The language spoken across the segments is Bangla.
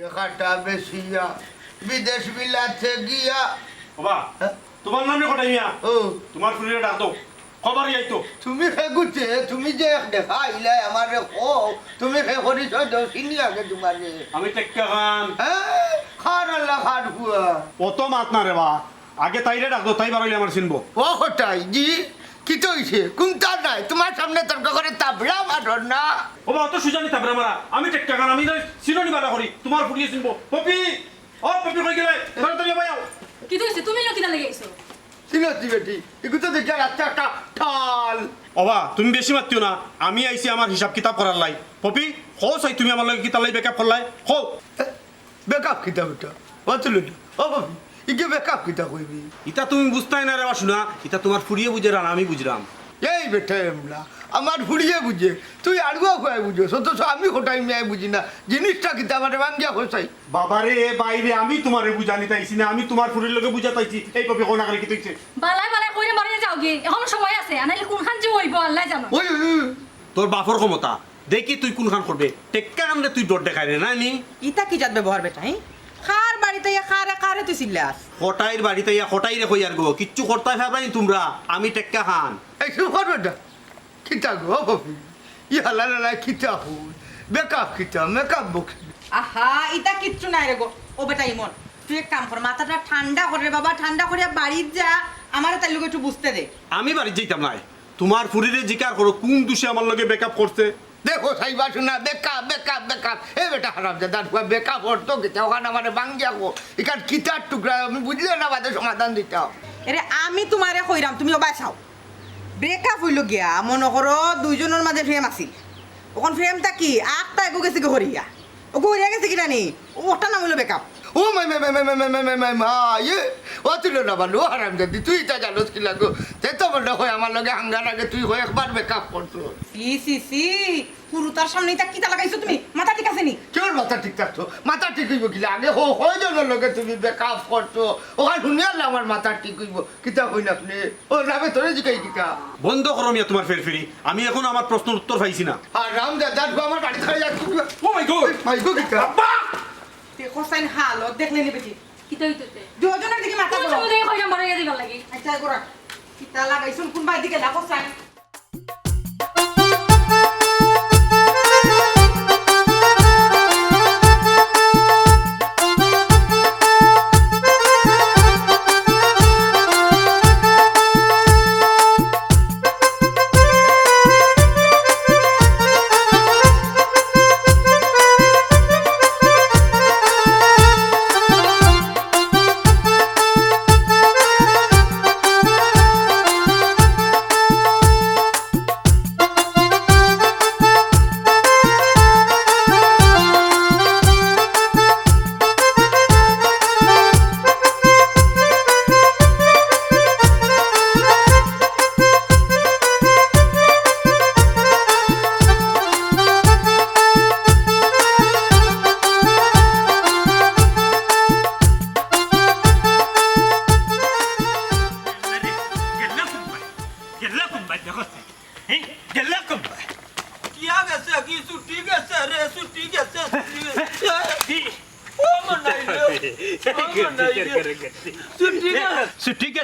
টাকাটা বেশিয়া বিদেশ বিলাতে গিয়া বাবা তোমার নামে কোটাই মিয়া ও তোমার ফুরিয়ে ডাক দাও খবরই আইতো তুমি খেগুতে তুমি যে দেখাইলে আমার ও তুমি খে করিছ চিনি আগে তোমারে আমি টেক্কা খান হ্যাঁ খার আল্লাহ খার হুয়া অত মাত না রে বা আগে তাইরে ডাক দাও তাই বারইলে আমার চিনবো ও হটাই জি কি তো হইছে কোনটা নাই তোমার সামনে তর্ক করে তাবড়া মারর না বাবা অত সুজানি তাবরা মারা আমি টেক্কা খান আমি চিননি বালা করি তোমার ফুরিয়ে চিনবো পপি ও পপি কই গেলে তাড়াতাড়ি বাইও কি হইছে তুমি কিটা লাগি আইছো চিনতি বেটি এগুলো তো দেখে রাস্তা একটা ঠাল বাবা তুমি বেশি মাতিও না আমি আইছি আমার হিসাব কিতাব করার লাই পপি হো চাই তুমি আমার লাগে কিতাব লাই বেকআপ করলাই হো বেকআপ কিতাব এটা বাতলু ও বাবি ইকে বেকআপ কিতাব কইবি ইতা তুমি বুঝতাই না রে বা শুনা ইতা তোমার ফুরিয়ে বুঝে রান আমি বুঝরাম এই বেটা এমলা আমার ফুড়িয়ে বুঝে তুই আড়ুয়া খোয়াই বুঝো অথচ আমি কোটাই মিয়াই বুঝি না জিনিসটা কিতা আমার বাঙ্গিয়া খোসাই বাবারে বাইরে আমি তোমারে বুঝানি তাইছি না আমি তোমার ফুরির লগে বুঝাতাইছি এই পপি কোনা করে কি তুইছে বালাই বালাই কইরে মারিয়ে যাও গে এখন সময় আছে আনাইলে কোনখান যে হইব আল্লাহ জানো ওই তোর বাপর ক্ষমতা দেখি তুই কোনখান করবে টেক্কা কামলে তুই ডর দেখাই রে না নি ইতা কি জাত ব্যবহার বেটা হ্যাঁ খার বাড়িতে খারে খারে তুই চিল্লাস হটাইর বাড়িতে ইয়া হটাইরে কই আর গো কিচ্ছু করতে পারবানি তোমরা আমি টেক্কা খান এই সুপার বেটা কিতা গো বাবি ইয়া লালা কিতা হুল বেকআপ কিতা মেকআপ বক্স আহা ইতা কিচ্ছু নাই রে গো ও বেটা ইমন তুই এক কাম কর মাথাটা ঠান্ডা করে বাবা ঠান্ডা করিয়া বাড়ির যা আমার তাই লোক একটু বুঝতে দে আমি বাড়ি যাইতাম না তোমার ফুরিরে জিকার করো কোন দোষে আমার লগে বেকআপ করতে দেখো সাইবা শোনা বেকআপ বেকআপ বেকআপ এ বেটা হারাম দাদা বেকআপ হতো কিতা ওখানে আমার বাঙ্গিয়া গো এখান কিতার টুকরা আমি বুঝলে না বাদে সমাধান দিতাম এরে আমি তোমারে কইরাম তুমি ওবাই চাও ব্রেকআপ হইল গিয়া মনে করো দুইজনের মাঝে ফ্রেম আছিল ওখান ফ্রেমটা কি আটটা এগো গেছে কি হরিয়া ও হরিয়া গেছে কিনা নি ওটা নাম হইলো ব্রেকআপ ও মাই মা ইয়ে ও তুই না বালু হারাম দাদি তুই তা জানোস কি লাগো তে তো মনে হয় আমার লগে হাঙ্গার আগে তুই হয়ে একবার বেকআপ করতো সি পুরুতার সামনে এটা কিতা লাগাইছো তুমি মাথা ঠিক আছে নি কেউ মাথা ঠিক থাকতো মাথা ঠিক হইব কিলা আগে হয় জনের লগে তুমি বেকআপ করতো ওখানে শুনিয়ালে আমার মাথা ঠিক হইব কিতা কই না আপনি ও রাবে তোরে জিকাই কিতা বন্ধ করো মিয়া তোমার ফেরফেরি আমি এখন আমার প্রশ্নের উত্তর পাইছি না আর রাম দাদা আমার বাড়ি খাই যাচ্ছি ও মাই গড মাই গো কিতা দেখো সাইন হালত দেখলে নি বেটি কিটা হইতেতে দুজনের দিকে মাথা কোন গরম সময় দেখে কইরা মারিয়ে দিবার লাগি আচ্ছা গোরা কিতা লাগাইছো কোন বাই দিকে লাগো সাইন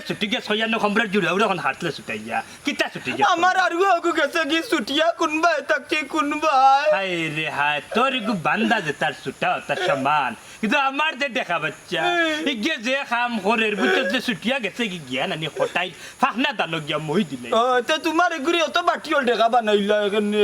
ছুটি ছয়ান্ন সম্রাট জুড়ে ওরকম হাঁটলে ছুটাইয়া কিতা ছুটিয়া আমার আর গো গেছে কি ছুটিয়া কোনবা তাকে কোনবা হাই রে হাই তোর গু বান্দা যে তার ছুটা তার সমান কিন্তু আমার যে দেখা বাচ্চা ইগে যে কাম করে বুঝতে যে ছুটিয়া গেছে কি জ্ঞান আনি হটাই ফাহনা দানো গিয়া মই দিলে তো তোমার এগুলি অত বাটিও দেখা বানাইলা এখানে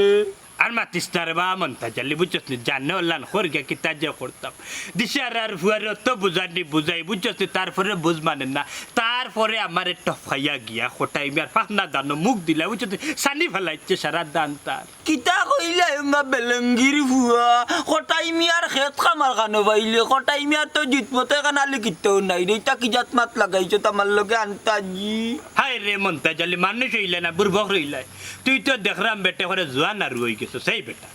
আর মাতিস না রে বা মন্তা জালি বুঝছস নি জানে ওলান খরগে কিতা যে করতাম দিশার আর ফুয়ার অত বুঝানি বুঝাই বুঝছস তারপরে বুঝ মানে না তারপরে আমারে টফাইয়া গিয়া হটাই মিয়ার ফাহনা দানো মুখ দিলা বুঝছস সানি ফেলাইছে সারা দান তার কিতা কইলা এমা বেলঙ্গির ফুয়া কটাই মিয়ার খেত খামার কানো বাইলে কটাই মিয়ার তো জিতমতে কানালি কিতেও নাই রে তা কি জাত মাত লাগাইছো তোমার লগে আন্তাজি হাই রে মন্তা জালি মানুষ হইলে না বুর্বক রইলাই তুই তো দেখরাম বেটে করে জোয়ান আর রই গেছো সেই বেটা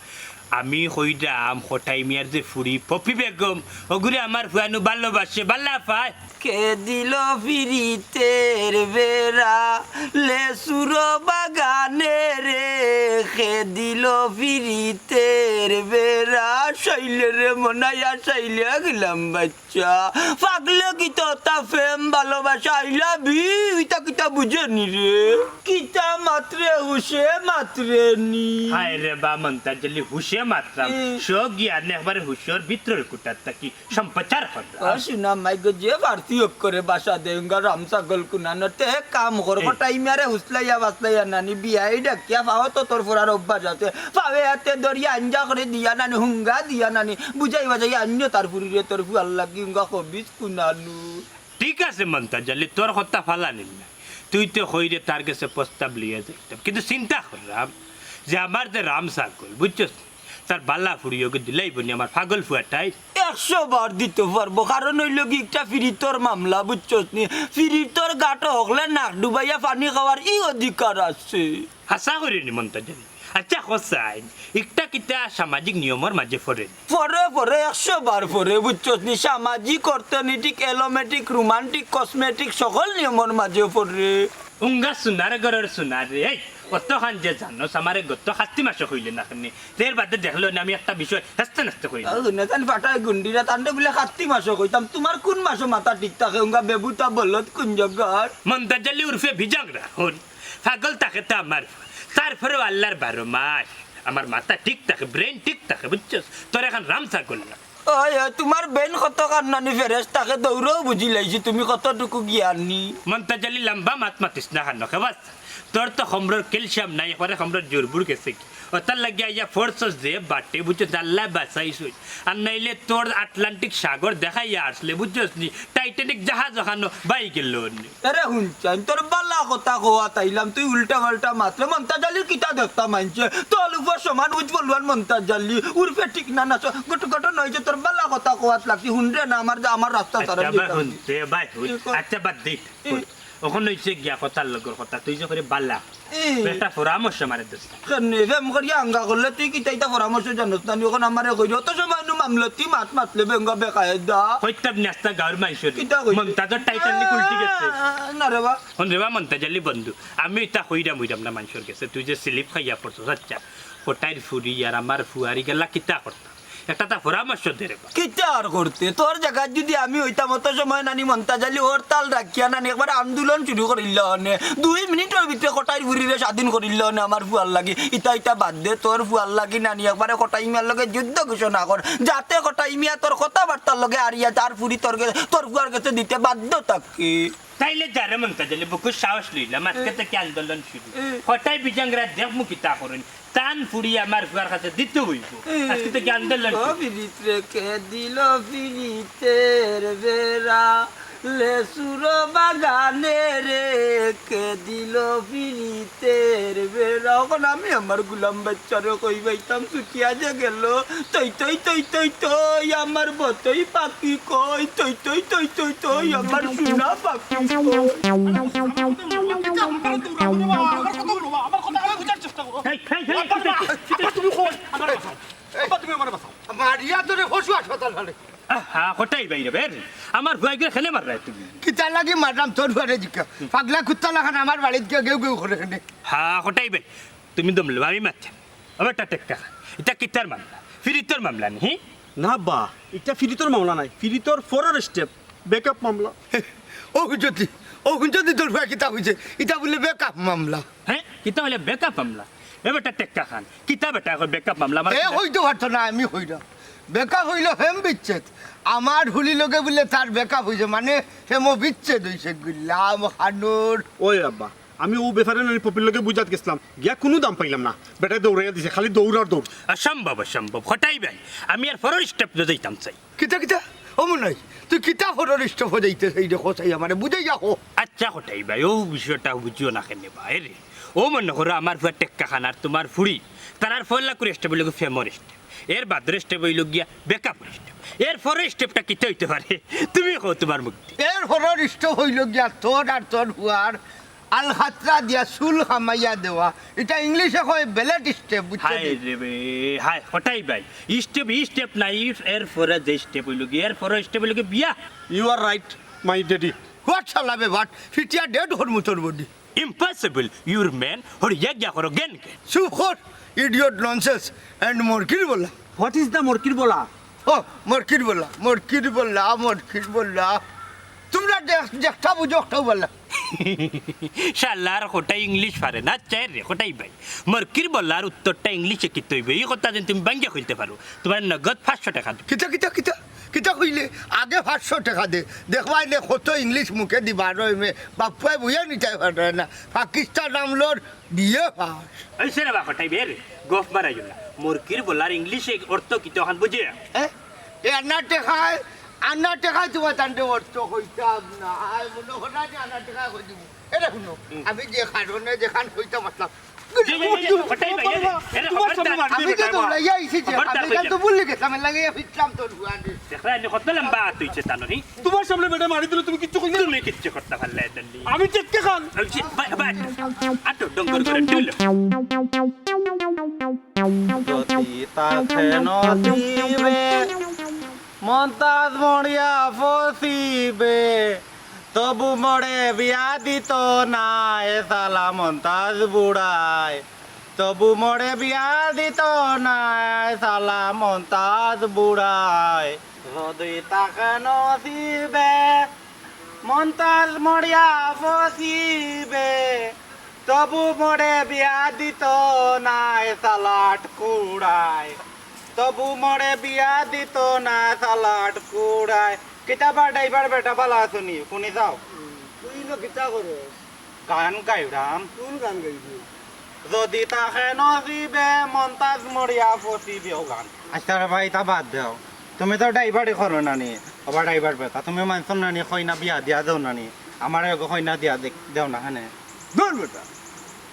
আমি কইরাম কোটাই মিয়ার যে ফুড়ি পপি বেগম ওগুলি আমার ফুয়ানু ভালোবাসে বাল্লা পায় কে দিল ফিরিতের বেড়া লেসুর বাগানে রে কে দিল ফিরিতের বেড়া শৈলে রে মনাইয়া শৈলে গেলাম বাচ্চা পাগলে কিতা তা ফেম ভালোবাসা আই লাভ ইউ ইতা কিতা বুঝেনি রে কিতা মাত্রে হুসে মাত্রে নি হায় রে বা মন্তাজ জলি হুশে মাত্রাম সো জ্ঞান একবারে হুশর ভিতরের কুটার তাকি সম্প্রচার করলাম শুনা মাইগো যে পার্থি করে বাসা দেঙ্গা রামসাগল কুনানতে কাম কর কটাই মেরে হুসলাইয়া বাসলাইয়া নানি বিয়াই ডাকিয়া পাও তো তোর ফোরার অভ্যাস আছে পাবে হাতে দরিয়া আঞ্জা করে দিয়া নানি হুঙ্গা দিয়া নানি বুঝাই বাজাই আন্য তার ফুরিরে তোর ফুয়াল লাগি হুঙ্গা কবিস কুনানু ঠিক আছে মন্তাজ জলি তোর কথা ফালা নিল না তুই তো হইরে তার কাছে প্রস্তাব লিয়ে যাইতাম কিন্তু চিন্তা করলাম যে আমার যে রামসাগল বুঝছস তার বাল্লা ফুড়িওকে দিলাই বনি আমার পাগল ফুয়াটাই 100 বার দিতে পারবো কারণ হইল কি একটা ফিরিতর মামলা বুঝছস নি ফিরিতর গাটো হকলে নাক ডুবাইয়া পানি খাওয়ার ই অধিকার আছে হাসা করিনি মন্তাজ জলি আচ্ছা হোসাইন একটা কিতা সামাজিক নিয়মের মাঝে পড়ে পরে পরে 100 বার পরে বুঝছস নি সামাজিক অর্থনৈতিক এলোমেটিক রোমান্টিক কসমেটিক সকল নিয়মের মাঝে পড়ে উঙ্গা সোনার ঘরের সোনার রে এই কতখান যে জানো আমারে গত 7 মাস হইলে না খানি এর বাদে দেখলো না আমি একটা বিষয় হাসতে নাসতে করি নেতান ফাটায় গুন্ডিরা তান্ডে বলে 7 মাস কইতাম তোমার কোন মাস মাথা ঠিক থাকে উঙ্গা বেবুতা বলত কোন জায়গার মন্তাজ জলি উর্ফে ভিজাগরা হন পাগল থাকে তো আমার তারপরে আল্লাহর 12 মাস আমার মাথা ঠিক থাকে ব্রেন ঠিক থাকে বুঝছস তোর এখন রামসাগল না ওই তোমার বেন কত কান্নানি ফেরেশতাকে দৌড়ও বুঝি লাইছি তুমি কতটুকু জ্ঞানী মন্তাজ জলি লম্বা মাত মাতিস না খান বাস তোর তো খমরর ক্যালসিয়াম নাই পরে খমরর জোরবুর গেছে কি ওতার লাগিয়া ইয়া ফোর্সস যে বাটে বুঝছো আল্লাহ বাঁচাইছই আর নাইলে তোর আটলান্টিক সাগর দেখাইয়া আসলে বুঝছস নি টাইটানিক জাহাজ ওখানো বাই গেল আরে হুনচান তোর বালা কথা কোয়া তাইলাম তুই উল্টা পাল্টা মাত্র মন্তাজালির কিতা দেখতা মানছে তোর উপর সমান উজ্জ্বলওয়ান মন্তাজালি উর্ফে ঠিক না না গট গট নয় যে তোর বালা কথা কোয়াত লাগছি হুনরে না আমার রাস্তা তারা হুনতে বাই আচ্ছা বাদ দে ওখানে হইছে গিয়া কথার লগর কথা তুই যে করে বাল্লা একটা পরামর্শ মারে দোস্ত ফেম করিয়া আঙ্গা করলে তুই কি তাইতা পরামর্শ জানোস না ওখান আমারে কই অত সময় নু মামলতি মাত মাতলে বেঙ্গা বেকায়দা হইতাব নাস্তা গাঁর মাইশর কিতা কই মন্তাজর টাইটানিক উল্টি গেছে না রে বা হন রে বা মন্তাজালি বন্ধু আমি এটা হইরাম না মানুষের গেছে তুই যে স্লিপ খাইয়া পড়ছস আচ্ছা কোটাইর ফুরি আর আমার ফুয়ারি গেলা কিতা করতা একটা তা পরামর্শ দে রে কিতা আর করতে তোর জায়গা যদি আমি হইতাম অত সময় নানি মন্তাজালি হরতাল রাখিয়া নানি একবার আন্দোলন শুরু করিল হনে 2 মিনিটের ভিতরে কোটাই ফুরিরে স্বাধীন করিল হনে আমার ফুয়ার লাগি ইটা বাদ দে তোর ফুয়ার লাগি নানি একবারে কোটাই মিয়ার লগে যুদ্ধ ঘোষণা কর যাতে কোটাই মিয়া তোর কথাবার্তার লগে আরিয়া তার ফুরি তোর ফুয়ার কাছে দিতে বাধ্য থাকে তাইলে যারে মন্তাজালি বুকু সাহস লইলাম আজকে থেকে আন্দোলন শুরু কোটাই বিজাংরা দেখমু কিতা করেন টান ফুড়ি আমার ফুয়ার কাছে দিতে হইব আজকে থেকে আন্দোলন ফিরিতে কে দিল ফিরিতের বেড়া লেসুর বাগানে রে কে দিল ফিরিতের বেড়া এখন আমি আমার গুলাম বাচ্চারে কই বাইতাম ছুটিয়া যে গেল তৈ তৈ তৈ তৈ তৈ আমার বতই পাখি কই তৈ তৈ তৈ তৈ তৈ আমার সোনা পাখি মারিয়া তোরে হসু হাসপাতাল ফেলে হ্যাঁ কোটাই বাইরে বের আমার ভুয়াই গিয়ে খেলে মার তুমি কিতা লাগি মারলাম তোর ঘরে জিকা পাগলা কুত্তা লাগান আমার বাড়িতে গিয়ে গেউ গেউ করে এখানে হ্যাঁ কোটাই ভাই তুমি দমলে আমি মারছি আবার টেক্কা এটা কিতার মামলা ফিরিতর মামলা নি না বা এটা ফিরিতর মামলা নাই ফিরিতর ফরের স্টেপ ব্যাকআপ মামলা ও যদি তোর ভুয়া কিতা হয়েছে এটা বলে বেকআপ মামলা হ্যাঁ কিতা হলে বেকআপ মামলা এ বেটা টেক্কা খান কিতা বেটা এখন বেকআপ মামলা এ হইতে পারতো না আমি হইরা বেকআপ হইল হেম বিচ্ছেদ আমার হুলি লোকে বলে তার বেকআপ হয়েছে মানে হেমো বিচ্ছেদ হয়েছে গুল্লাম হানুর ওই আব্বা আমি ও ব্যাপারে নানি পপির লগে বুঝাত গেছিলাম গিয়া কোনো দাম পাইলাম না বেটা দৌড়াইয়া দিছে খালি দৌড়ার দৌড় অসম্ভব হঠাই ভাই আমি আর ফরের স্টেপ যাইতাম চাই কিতা ও মনে তুই কিতা ফটোর স্টপ হয়ে যাইতে সেই দেখো চাই আমার বুঝে যাও আচ্ছা হঠাই ভাই ও বিষয়টা বুঝিও না কেন ভাই রে ও মনে করো আমার ফুয়া টেক্কা খানার তোমার ফুড়ি তার ফল্লা করে স্টেপ হইল ফেমর স্টেপ এর বাদর স্টেপ হইল গিয়া বেকআপ স্টেপ এর পরের স্টেপটা কিতে হইতে পারে তুমি কো তোমার মুক্তি এর ফটোর স্টপ হইল গিয়া তোর আর তোর হুয়ার আল খাতরা দিয়া চুল খামাইয়া দেওয়া এটা ইংলিশে কয় বেলেট স্টেপ বুঝছে হাই রে বে হাই হঠাই ভাই স্টেপ নাই এরপরে যে স্টেপ হইল কি এরপরে স্টেপ হইল কি বিয়া you are right my daddy what চালাবে বাট ফিটিয়া ডেড হর মুতর বডি ইম্পসিবল ইউর ম্যান হরিয়া গিয়া করো গেন কে চুপ কর ইডিয়ট ননসেন্স এন্ড মরকির বলা হোয়াট ইজ দ্য মর্কির বলা ও মরকির বলা তোমরা দেখটা বুঝো একটা বলা শালার হঠাই ইংলিশ পারে না চাই রে হঠাই ভাই মরকির বলার উত্তরটা ইংলিশে কি তৈবে এই কথা যেন তুমি বাঙ্গিয়া খুলতে পারো তোমার নগদ 500 টাকা দেব। কিতা কইলে আগে 500 টাকা দে দেখবাইলে কত ইংলিশ মুখে দিবা রইমে বাপুয়ে বুঝে নিতে পারে না পাকিস্তান আমলোর বিয়ে পাস এই সেরা বা হঠাই বে রে গফ মারাই না মরকির বলার ইংলিশে অর্থ কি তখন বুঝে এ আন্না টেকায় তোমার তান্ডে অর্থ কইতাম না আই মনে হনা যে আন্না টেকায় কই দিব এটা শুনো আমি যে কারণে যেখান কইতাম আসলাম হঠাই ভাই আমি তো দৌড়াইয়া আইছি যে আমি তো ভুলে গেছিলাম লাগিয়ে ফিরলাম তোর গুয়ানে দেখরা নি কত লম্বা তুইছে তানরি তোমার সামনে ম্যাডাম মারি দিলে তুমি কিচ্ছু কইলে তুমি কিচ্ছু করতে পারলে দন্ডি আমি চেককে খান বাই আটো ডঙ্গর করে টুল মন্তাজ মরিয়া ফসিবে তবু মরে বিয়া দিত না এ সালা মন্তাজ বুড়ায় তবু মরে বিয়া দিত না এ সালা মন্তাজ বুড়ায় যদি তাকে নসিবে মন্তাজ মরিয়া ফসিবে তবু মরে বিয়া দিত না এ সালাট কুড়ায় তবু মরে বিয়া দিত না সালাট কুড়ায় কিতাবা ড্রাইভার বেটা বালা শুনি শুনি যাও তুই না কিতা করো গান গাইরাম কোন গান গাইবি যদি তাকে নসিবে মন্তাজ মরিয়া ফসিবে ও গান আচ্ছা রে ভাই তা বাদ দাও তুমি তো ড্রাইভারই করো নানি আবার ড্রাইভার বেটা তুমি মানছ নানি কইনা বিয়া দিয়া দাও নানি আমার এগো কইনা দিয়া দেও না হানে ধর বেটা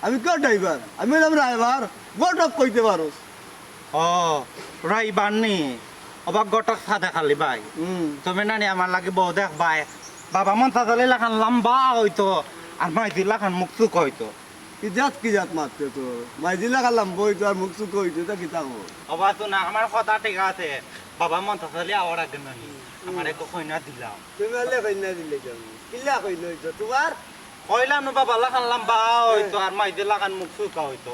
আমি কে ড্রাইভার আমি নাম ড্রাইভার গোটক কইতে পারোস ও ড্রাইভার নি অবাক গটক সাদা খালি ভাই তুমি নানি আমার লাগে বউ দেখ ভাই বাবা মন্তাজ আলী লাখান লম্বা হইতো আর মাইতি লাখান মুখ চুক হইতো কি জাত মারতে তো মাইজিলা কালাম বই তো আর মুখ চুক হইতে তা কিতা হো অবাক তো না আমার কথা ঠিক আছে বাবা মন্তাজ আলী আওয়ার আগে নানি আমার একো কইনা দিলাম তুমি আলে কইনা দিলে কেন কিলা কইলো তো তোমার কইলাম না বাবা লাখান লম্বা হইতো আর মাইতি লাখান মুখ চুক হইতো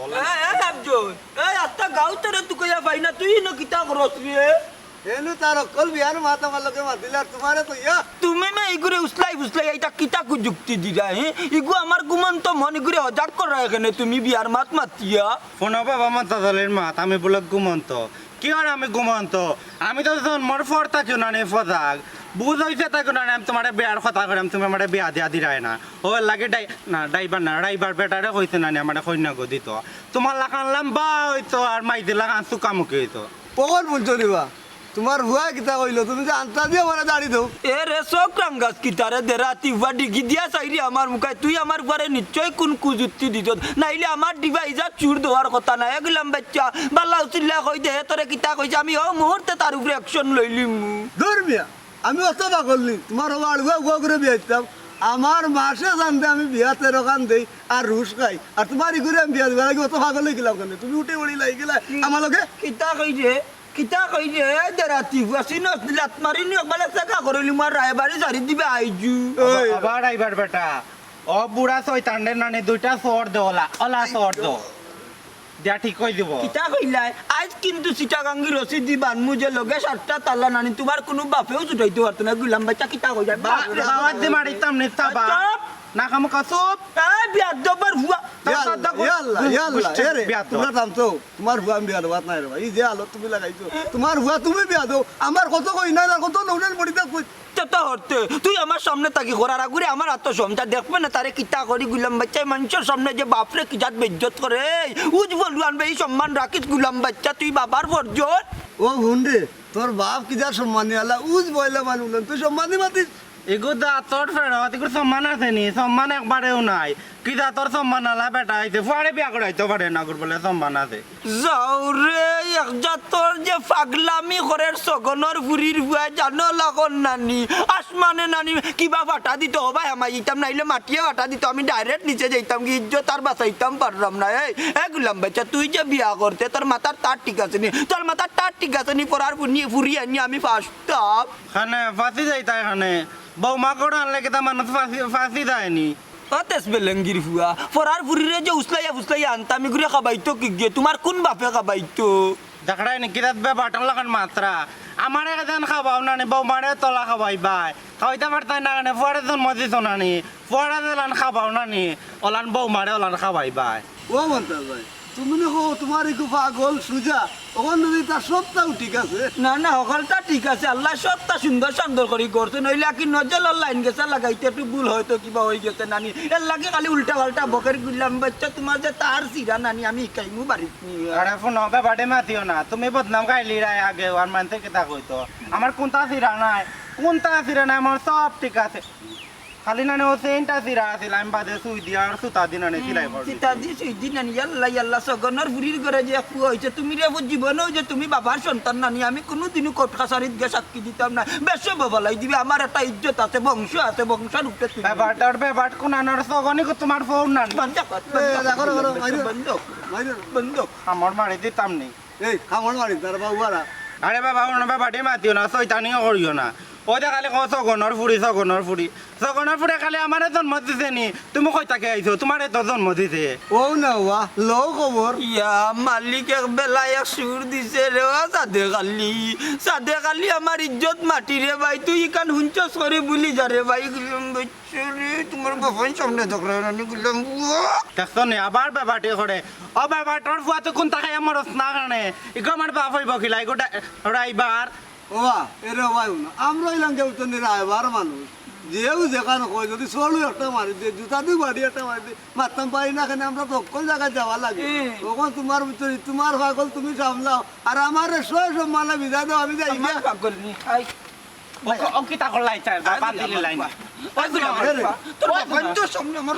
এনু তার অকল বিয়ার মাথা মালকে মাতিলা তোমারে তো ইয়া তুমি না ইগুরে উসলাই উসলাই এটা কিতা কু যুক্তি দিরা ইগু আমার গুমন্ত মন ইগুরে হজাক করা এখানে তুমি বিয়ার মাত মাতিয়া শোনো বাবা মন্তাজলের মাত আমি বলে গুমন্ত কি আর আমি গুমন্ত আমি তো জন্মর পর থাকি না নে ফজাক বুঝ হইছে তাকে না আমি তোমার বিয়ার কথা করাম তুমি আমার বিয়া দিয়া দিরাই না ও লাগে ড্রাইভার বেটারে কইছে না আমার কন্যা গো দিত তোমার লাখান লম্বা হইতো আর মাইদি লাখান চুকামুখি হইতো পগল বুঝছো দিবা তোমার হুয়া কিতা কইলো তুমি যে আনতা দিয়ে মারা দাঁড়ি দাও এ রে সব কাঙ্গাস কিতারে দেরাতি বাডি গিদিয়া চাইরি আমার মুখায় তুই আমার ঘরে নিশ্চয় কোন কুযুক্তি দিত নাইলে আমার ডিভাইসা চুর দেওয়ার কথা না এগুলাম বাচ্চা বাল্লা উচিল্লা কই দে তোরে কিতা কইছে আমি ও মুহূর্তে তার উপরে অ্যাকশন লইলিম ধর্মিয়া আমি অত পাগলনি তোমার হওয়ার হুয়া করে বিয়াইতাম আমার মাসে জানতে আমি বিয়াতে রকান দেই আর রুশ খাই আর তোমার ঘুরে আমি বিয়া দিবা লাগে অত পাগল হয়ে গেলাম কেন তুমি উঠে উড়ি লাই গেলা আমার লগে কিতা কইছে দেরাতি আসি না লাত মারি নি একবার টাকা করলি মার রায়বাড়ি সারি দিবে আইজু আবার আইবার বেটা ও বুড়া শয়তানের নানি দুইটা সর দে ওলা সর দো দিয়া ঠিক কই দিব কিতা কইলাই আজ কিন্তু সিটাগাঙ্গি রসিদ দিবান মুজে লগে 7টা তালা নানি তোমার কোনো বাপেও ছুটাইতে পারতো না গুলাম বাচ্চা কিতা কই যায় বাবা দে মারিতাম নেতা বা না কাম কাসব এই বিয়া দবার হুয়া ইয়াল্লা এরে তোমরা থামতো তোমার হুয়া আমি বিয়া দেওয়াত নাই রে ভাই এই যে আলো তুমি লাগাইছো তোমার হুয়া তুমি বিয়া দাও আমার কত কই না কত নৌনের পড়িতে চেতা হরতে তুই আমার সামনে তাকি করার আগুরে আমার আত্মসমতা দেখবে না তারে কিতা করি গুলাম বাচ্চা মানুষের সামনে যে বাপরে কি জাত বেজ্জত করে উজ বলু আনবে এই সম্মান রাখিস গুলাম বাচ্চা তুই বাবার বর্জন ও হুন্ডে তোর বাপ কি যা সম্মানী আলা উজ বইলে মানুষ তুই সম্মানী মাতিস এগো দা তোর ফেরত এগুলো সম্মান আছে নি সম্মান একবারেও নাই কি দা তোর সম্মান আলা বেটা আইতে ফুয়ারে বিয়া করাইতে পারে না বলে সম্মান আছে যাও রে একজা তোর যে পাগলামি ঘরের সগনর বুড়ির বুয়া জানো লাগন নানি মানে নানি কিবা ফাটা দিত ও ভাই আমার ইতাম নাইলে মাটিয়ে ফাটা দিত আমি ডাইরেক্ট নিচে যাইতাম কি ইজ্জত আর বাঁচাইতাম পারলাম না এই গুলাম বাচ্চা তুই যে বিয়া করতে তোর মাথার তার ঠিক আছে নি তোর মাথার তার ঠিক আছে নি পড়ার ফুরি আনি আমি ফাঁসতাম খানে ফাঁসি যাইতা এখানে বৌমা করে আনলে কেতা মানুষ ফাঁসি যায়নি তেজ বেলেঙ্গির ফুয়া পড়ার ফুরিরে যে উসলাইয়া আনতাম এগুলো খাবাইতো কি গিয়ে তোমার কোন বাপে খাবাইতো দেখাই নাকি তাত বাটন লাগান মাত্রা আমার এখান খাবাও না নি বৌমারে তলা খাবাই বাই খাওয়াইতে পারতাই না নি ফুয়ারে জন্ম দিছ না নি ফুয়ারে দিলান খাবাও না নি ওলান বৌমারে ওলান খাবাই বাই ও মন্তাজ ভাই তুমি দেখো তোমার একটু পাগল সুজা ওখান যদি তার সবটাও ঠিক আছে না না সকালটা ঠিক আছে আল্লাহ সবটা সুন্দর সুন্দর করে করছে নইলে কি নজর লাইন গেছে লাগাইতে একটু ভুল হয়তো কিবা হয়ে গেছে নানি এর লাগে খালি উল্টা পাল্টা বকের গুলাম বাচ্চা তোমার যে তার সিরা নানি আমি কাইমু বাড়িত নিয়ে আরে ফোন হবে বাড়ি মাতিও না তুমি বদনাম গাইলি রায় আগে আর মানতে কেতা কইতো আমার কোনটা সিরা নাই আমার সব ঠিক আছে খালি না ও সেন্টা সিরা আছিল আমি বাদে সুই দিয়া আর সুতা দিন আনে সিলাই করছি সীতা দি সুই দিন নানি আল্লাহ সগনের ফুরির ঘরে যে একটু হয়েছে তুমি রে জীবনেও যে তুমি বাবার সন্তান নানি আমি কোনোদিনও কোর্ট কাছারিত গিয়ে সাক্ষী দিতাম না বেশ বাবালাই দিবি আমার একটা ইজ্জত আছে বংশ আছে বংশের উপরে ব্যাপার কোন আনার সগনি তোমার ফোন না বন্ধ আমার মারি দিতাম নেই এই খামড় মারি তার বাবুয়ারা আরে বাবা ওনা বাড়ি মাতিও না শয়তানিও করিও না ওই যে খালি সগনের ফুড়ি খালি আমার জন্ম দিছে নি তুমি কই তাকে আইছো তোমার তো জন্ম দিছে ও না ওয়া লো খবর ইয়া মালিক এক বেলা এক সুর দিছে রে সাদে খালি আমার ইজ্জত মাটি রে ভাই তুই কান হুঞ্চস করে বুলি যা রে ভাই গুলাম বচ্চরে তোমার বাপন সামনে ধকরা নানি গুলাম দেখছো নি আবার ব্যাপারটি করে ও ব্যাপারটার ফুয়া তো কোন তাকে আমার না কারণে ইগো আমার বাপ হইব খিলাই গোটা রাইবার ওয়া এরে ভাই না আমরা ইলাম কেউ তো নিরায়বার মানুষ যেও যেখানে কয় যদি চলু একটা মারি দিয়ে জুতা দিয়ে বাড়ি একটা মারি দিয়ে মারতাম পারি না কেন আমরা তো অকল জায়গায় যাওয়া লাগে তখন তোমার ভিতরে তোমার পাগল তুমি সামলাও আর আমার সব মালা বিদা দাও আমি যাই আমার পাগল নি খাই অঙ্কিতা করলাই চাই বাপ দিলে লাইন তোর বাপন তো সামনে আমার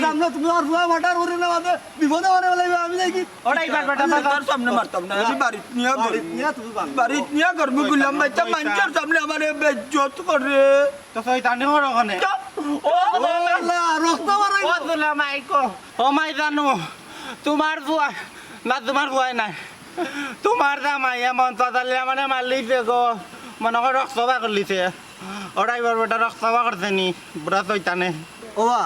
সামনে তুমি আর ভুয়া মাটার করে না মানে বিপদে মানে বলে আমি যাই কি ওটাই ব্যাপারটা তোর সামনে মারতাম না আমি বাড়িত নিয়ে তুমি বাংলা বাড়িত নিয়ে করবো গুলাম বাচ্চা মানুষের সামনে আমার বেজ্জত করে তো শয়তানি হর ওখানে রক্ত মারাই ও দুলা মাইকো ও মাই জানো তোমার বুয়া না তোমার বুয়াই নাই তোমার জামাই এমন তাহলে মানে মারলিছে গো মনে করে রক্তবা করলিছে ওরাই বেটা রক্তবা করছে নি বুড়া শয়তানে ওবা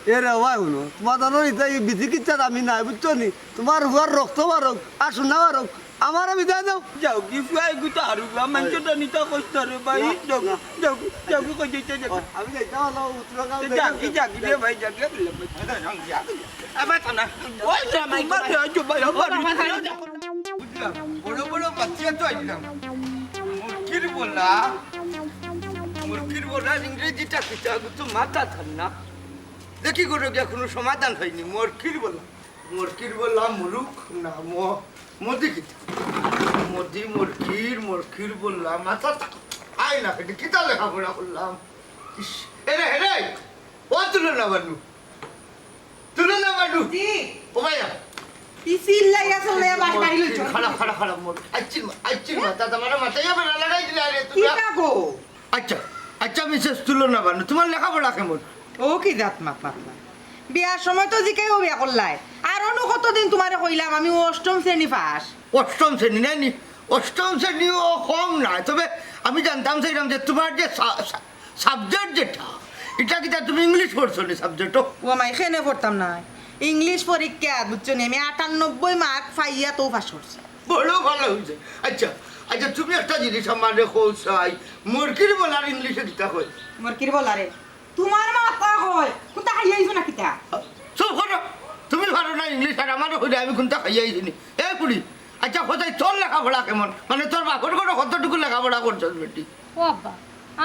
এরে ওবা শুনো তোমার জানো এটা এই বিচিকিৎসার আমি নাই বুঝছো নি তোমার হুয়ার রক্ত মারক আর শোনা মারক আমার বিদায় দাও যাও কি ফুয়াই গুতা আর মানুষটা নিতা কষ্ট রে ভাই যাও যাও যাও কই যেতে যাও আমি যাইতাম হলো উত্তরগাঁও জাগি রে ভাই জাগি আবার না ওই জামাই মারে আজো ভাই আমার বড় বড় বাচ্চা তো আইলাম মুরগির বলা ইংরেজিটা কিতা তো মাথা ঠান্ডা দেখি করে কোনো সমাধান হয়নি মুরগির বলা মুরুখ না মোদি কিতা মুরগির বললাম মাথা আই না কিতা লেখাপড়া করলাম এরে হেরে ও তুলো না বানু ও ভাইয়া খারাপ মোর আচ্ছি মাথা তোমার মাথায় লাগাই দিলে আরে তুমি আচ্ছা মিসেস তুলো না বানু তোমার লেখাপড়া কেমন ও কি জাত মাপা বিয়ার সময় তো জিকাইও বিয়া করলাই আর অন্য কতদিন তোমারে কইলাম আমি অষ্টম শ্রেণী পাস অষ্টম শ্রেণী নাইনি অষ্টম শ্রেণীও কম না তবে আমি জানতাম সেইরকম যে তোমার যে সাবজেক্ট যেটা এটা কি তুমি ইংলিশ পড়ছো নি সাবজেক্টও ও মাই খেনে পড়তাম না ইংলিশ পরীক্ষা বুঝছো নি আমি 98 মার্ক পাইয়া তো পাস করছি বড় ভালো হয়েছে আচ্ছা তুমি একটা জিনিস আমার চাই মুরগির বলার ইংলিশে কিতা কই মুরগির বলারে তোমার মাথা হয় কোনটা খাইয়াইছো না কিতা সব করো তুমি ভালো না ইংলিশ আর আমারও হইলে আমি কোনটা খাইয়াইছি নি এ কুড়ি আচ্ছা কোথায় তোর লেখাপড়া কেমন মানে তোর বাপর কোনো কতটুকু লেখাপড়া করছো বেটি ও আব্বা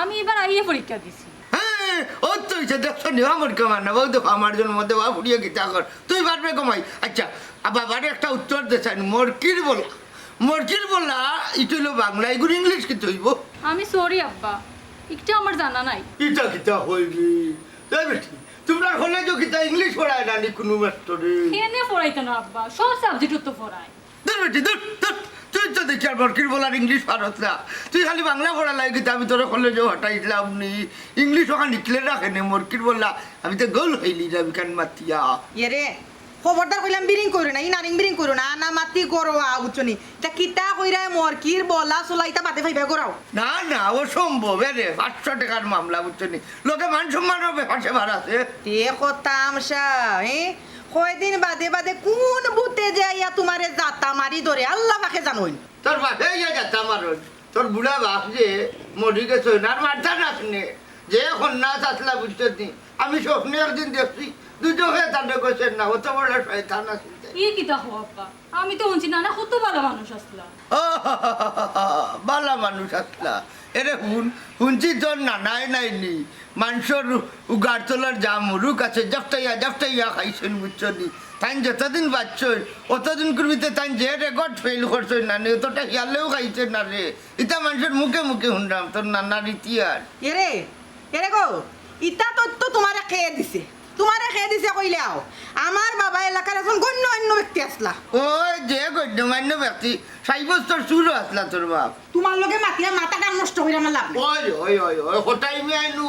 আমি এবার আইয়ে পরীক্ষা দিছি হ্যাঁ ও তো হয়েছে দেখছো নি আমার কেমন না বল দেখো আমার জন্য মধ্যে বা ফুড়িয়ে গীতা কর তুই পারবে কমাই আচ্ছা বাবারে একটা উত্তর দেন মুরগির বলা ইটো হলো বাংলা এগুলো ইংলিশ কিন্তু হইব আমি সরি আব্বা একটু আমার জানা নাই ইটা কিতা হইবি তাই বেটি তোমরা হলে যে কিতা ইংলিশ পড়ায় না নি কোনো মাস্টারে কেনে পড়াইতো না আব্বা সব সাবজেক্ট তো পড়ায় দূর বেটি দূর তুই তো দেখি আর বরকির বলার ইংলিশ পারত না তুই খালি বাংলা পড়া লাগে আমি তোর কলেজে হটাইলাম নি ইংলিশ ওখানে নিকলে রাখে নে মরকির বললা আমি তো গোল হইলি যাবি কান মাতিয়া রে খবরদার কইলাম বিরিং করো না ইনারিং বিরিং করো না না মাতি করো বুঝছনি তা কিতা কইরা মরকির বলা চলা ইতা বাদে ফাইবা করাও না না ও সম্ভব রে 500 টাকার মামলা বুঝছনি লোকে মান সম্মান হবে পাশে ভাড়াছে তে কতামশা কয়দিন বাদে বাদে কোন বুতে যাইয়া তোমারে জাতা মারি ধরে আল্লাহ পাকে জানোই তোর বাপে ইয়া যাতা মারন তোর বুড়া বাপ যে মরি গেছে আর মারতা নাচনে যে কন্যা চাতলা বুঝছনি আমি স্বপ্নে একদিন দেখছি দুটো হয়ে তাদের কোছেন না অত বড় শয়তান আছে ই কিতা হো আব্বা আমি তো শুনছি না কত ভালো মানুষ আসলা বালা মানুষ আসলা এরে শুনছি তোর নানাই নাইনি মানুষের উগার তোলার জামুরুক আছে জাফটাইয়া খাইছেন বুঝছনি তাই যতদিন বাচ্চন অতদিন করবিতে তাই যে রেকর্ড ফেল করছেন না অতটা হিয়ালেও খাইছেন না রে ইটা মানুষের মুখে মুখে শুনলাম তোর নানার ইতিহাস এরে গো ইটা তথ্য তোমারে খেয়ে দিছে কইলাও আমার বাবা এলাকার এখন গণ্যমান্য ব্যক্তি আসলা ওই যে গণ্যমান্য ব্যক্তি 6 বছর শুরু আসলা তোর বাপ তোমার লগে মাতিয়া মাথাটা নষ্ট হইরা আমার লাভ ওই কোটাই মিয়া নু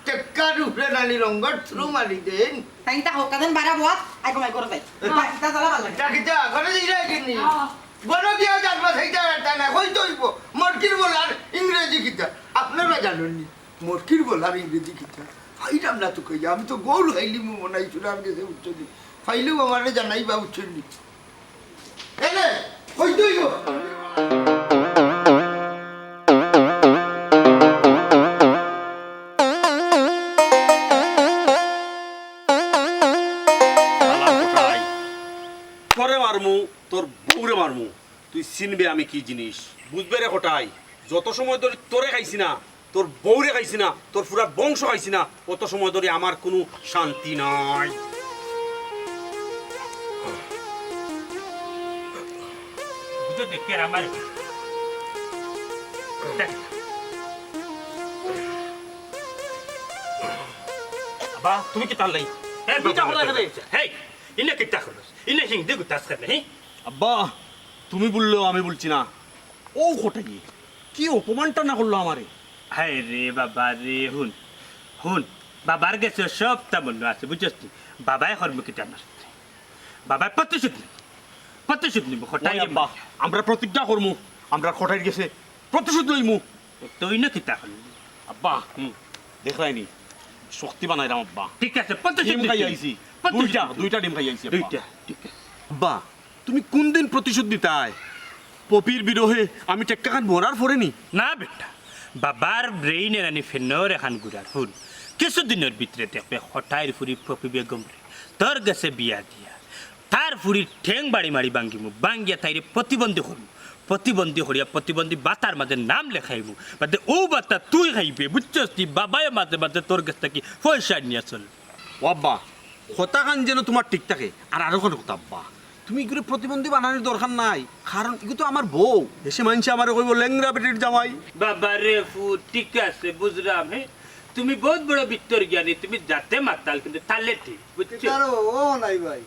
টেক্কার উপরে নালি রঙ্গর থ্রু মারি দেন তাই তা হোক কাদেন বাড়া বত আই কমাই করে দেয় তা জ্বালা ভালো লাগে কিটা ঘরে যাই কিনি বড় বিয়া জানবা সেইটা একটা না কই তইব মরকির বলার ইংরেজি কিটা আপনারা জানেন নি মরকির বলার ইংরেজি কিটা ফাইলাম না তো কই আমি তো গোল হইলি মনাই চুরার গেছে উচ্চনি ফাইলেও আমারে জানাই বা উচ্চনি এনে কই তইব পরে মারমু তোর বউরে মারমু তুই চিনবে আমি কি জিনিস বুঝবে রে কোটাই যত সময় ধরে তোরে খাইছি না তোর বউরে খাইছি না তোর পুরা বংশ খাইছি না অত সময় ধরে আমার কোনো শান্তি নাই বা তুমি কি তাহলে ইনে কিতা করছ ইনে হিংদে গুতাস করে হি আব্বা তুমি বললেও আমি বলছি না ও কোটাই কি অপমানটা না করলো আমারে হায় রে বাবা রে হুন হুন বাবার কাছে সব তেমন আছে বুঝছিস তুই বাবাই কর্মকিটা আমার বাবার প্রতিশোধ নিব হঠাৎ আব্বা আমরা প্রতিজ্ঞা করমু আমরা কোটাইর গেছে প্রতিশোধ লইমু তুই না কিতা করলি আব্বা দেখলাইনি শক্তি বানাইলাম আব্বা ঠিক আছে ডিম খাই আইছি দুইটা ডিম খাই আইছি দুইটা ঠিক আছে আব্বা তুমি কোন দিন প্রতিশোধ দিতাই পপির বিরহে আমি টেক্কাখান মরার পরে নি না বেটা বাবার ব্রেইনে রানি ফেনর এখান গুড়ার হুন কিছুদিনের ভিতরে দেখবে হঠাৎ ফুরি পপি বেগম রে তোর গেছে বিয়া দিয়া তার ফুরির ঠেং বাড়ি মারি বাঙ্গিমু বাঙ্গিয়া তাইরে প্রতিবন্ধী হরিয়া প্রতিবন্ধী বাতার মাঝে নাম লেখাইমু বাদে ও বাতা তুই খাইবে বুঝছস তুই বাবায় মাঝে মাঝে তোর কাছ থেকে পয়সা নিয়ে চল ও আব্বা কথাখান যেন তোমার ঠিক থাকে আর আরো কোনো কথা আব্বা তুমি এগুলো প্রতিবন্ধী বানানোর দরকার নাই কারণ এগুলো তো আমার বউ দেশে মানুষ আমার কইব লেংরা বেটির জামাই বাবা রে ফু ঠিক আছে বুঝলাম হ্যাঁ তুমি বহুত বড় বিত্তর জ্ঞানী তুমি যাতে মাতাল কিন্তু তালে ঠিক বুঝছো ও নাই ভাই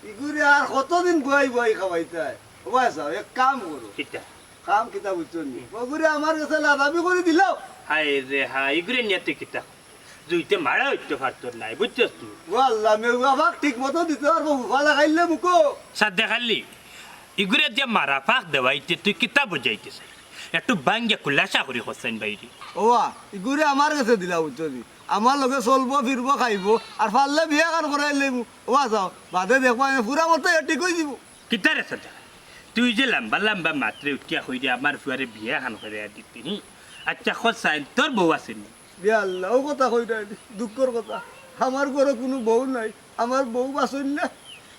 ইগুরে আর কতদিন বই খাওয়াইতে ও ভাই সাহেব এক কাম করো কিটা কাম কিতা বুঝছো নি ওগুরে আমার কাছে লাদাবি করে দিলাও হায় রে হায় ইগুরে নিয়ে তুই কিতা জুইতে মারা হইতে পারতো নাই বুঝছস তুই ও আল্লাহ মে বাবা ঠিক মতো দিতে পারবো ভালো খাইলে মুকো সাদে খালি ইগুরে দিয়ে মারা ফাঁক দেওয়াইতে তুই কিতা বুঝাইতেছ একটু বাঙ্গিয়া খুলাসা করি হোসেন বাইরি ওয়া ইগুরে আমার কাছে দিলা বুঝছো নি আমার লগে চলবো ফিরবো খাইবো আর পারলে বিয়া কান করাই লইব ওয়া যাও বাদে দেখবা পুরা মতো এটি কই দিব কিতা রে সাদে তুই যে লম্বা লম্বা মাত্রে উঠিয়া হইরে আমার ফুয়ারে বিয়া খান করে দিতি আচ্ছা হোসেন তোর বউ আসেনি বিয়া আল্লাহ ও কথা কইটা দুঃখর কথা আমার ঘরে কোনো বউ নাই আমার বউ বাসন না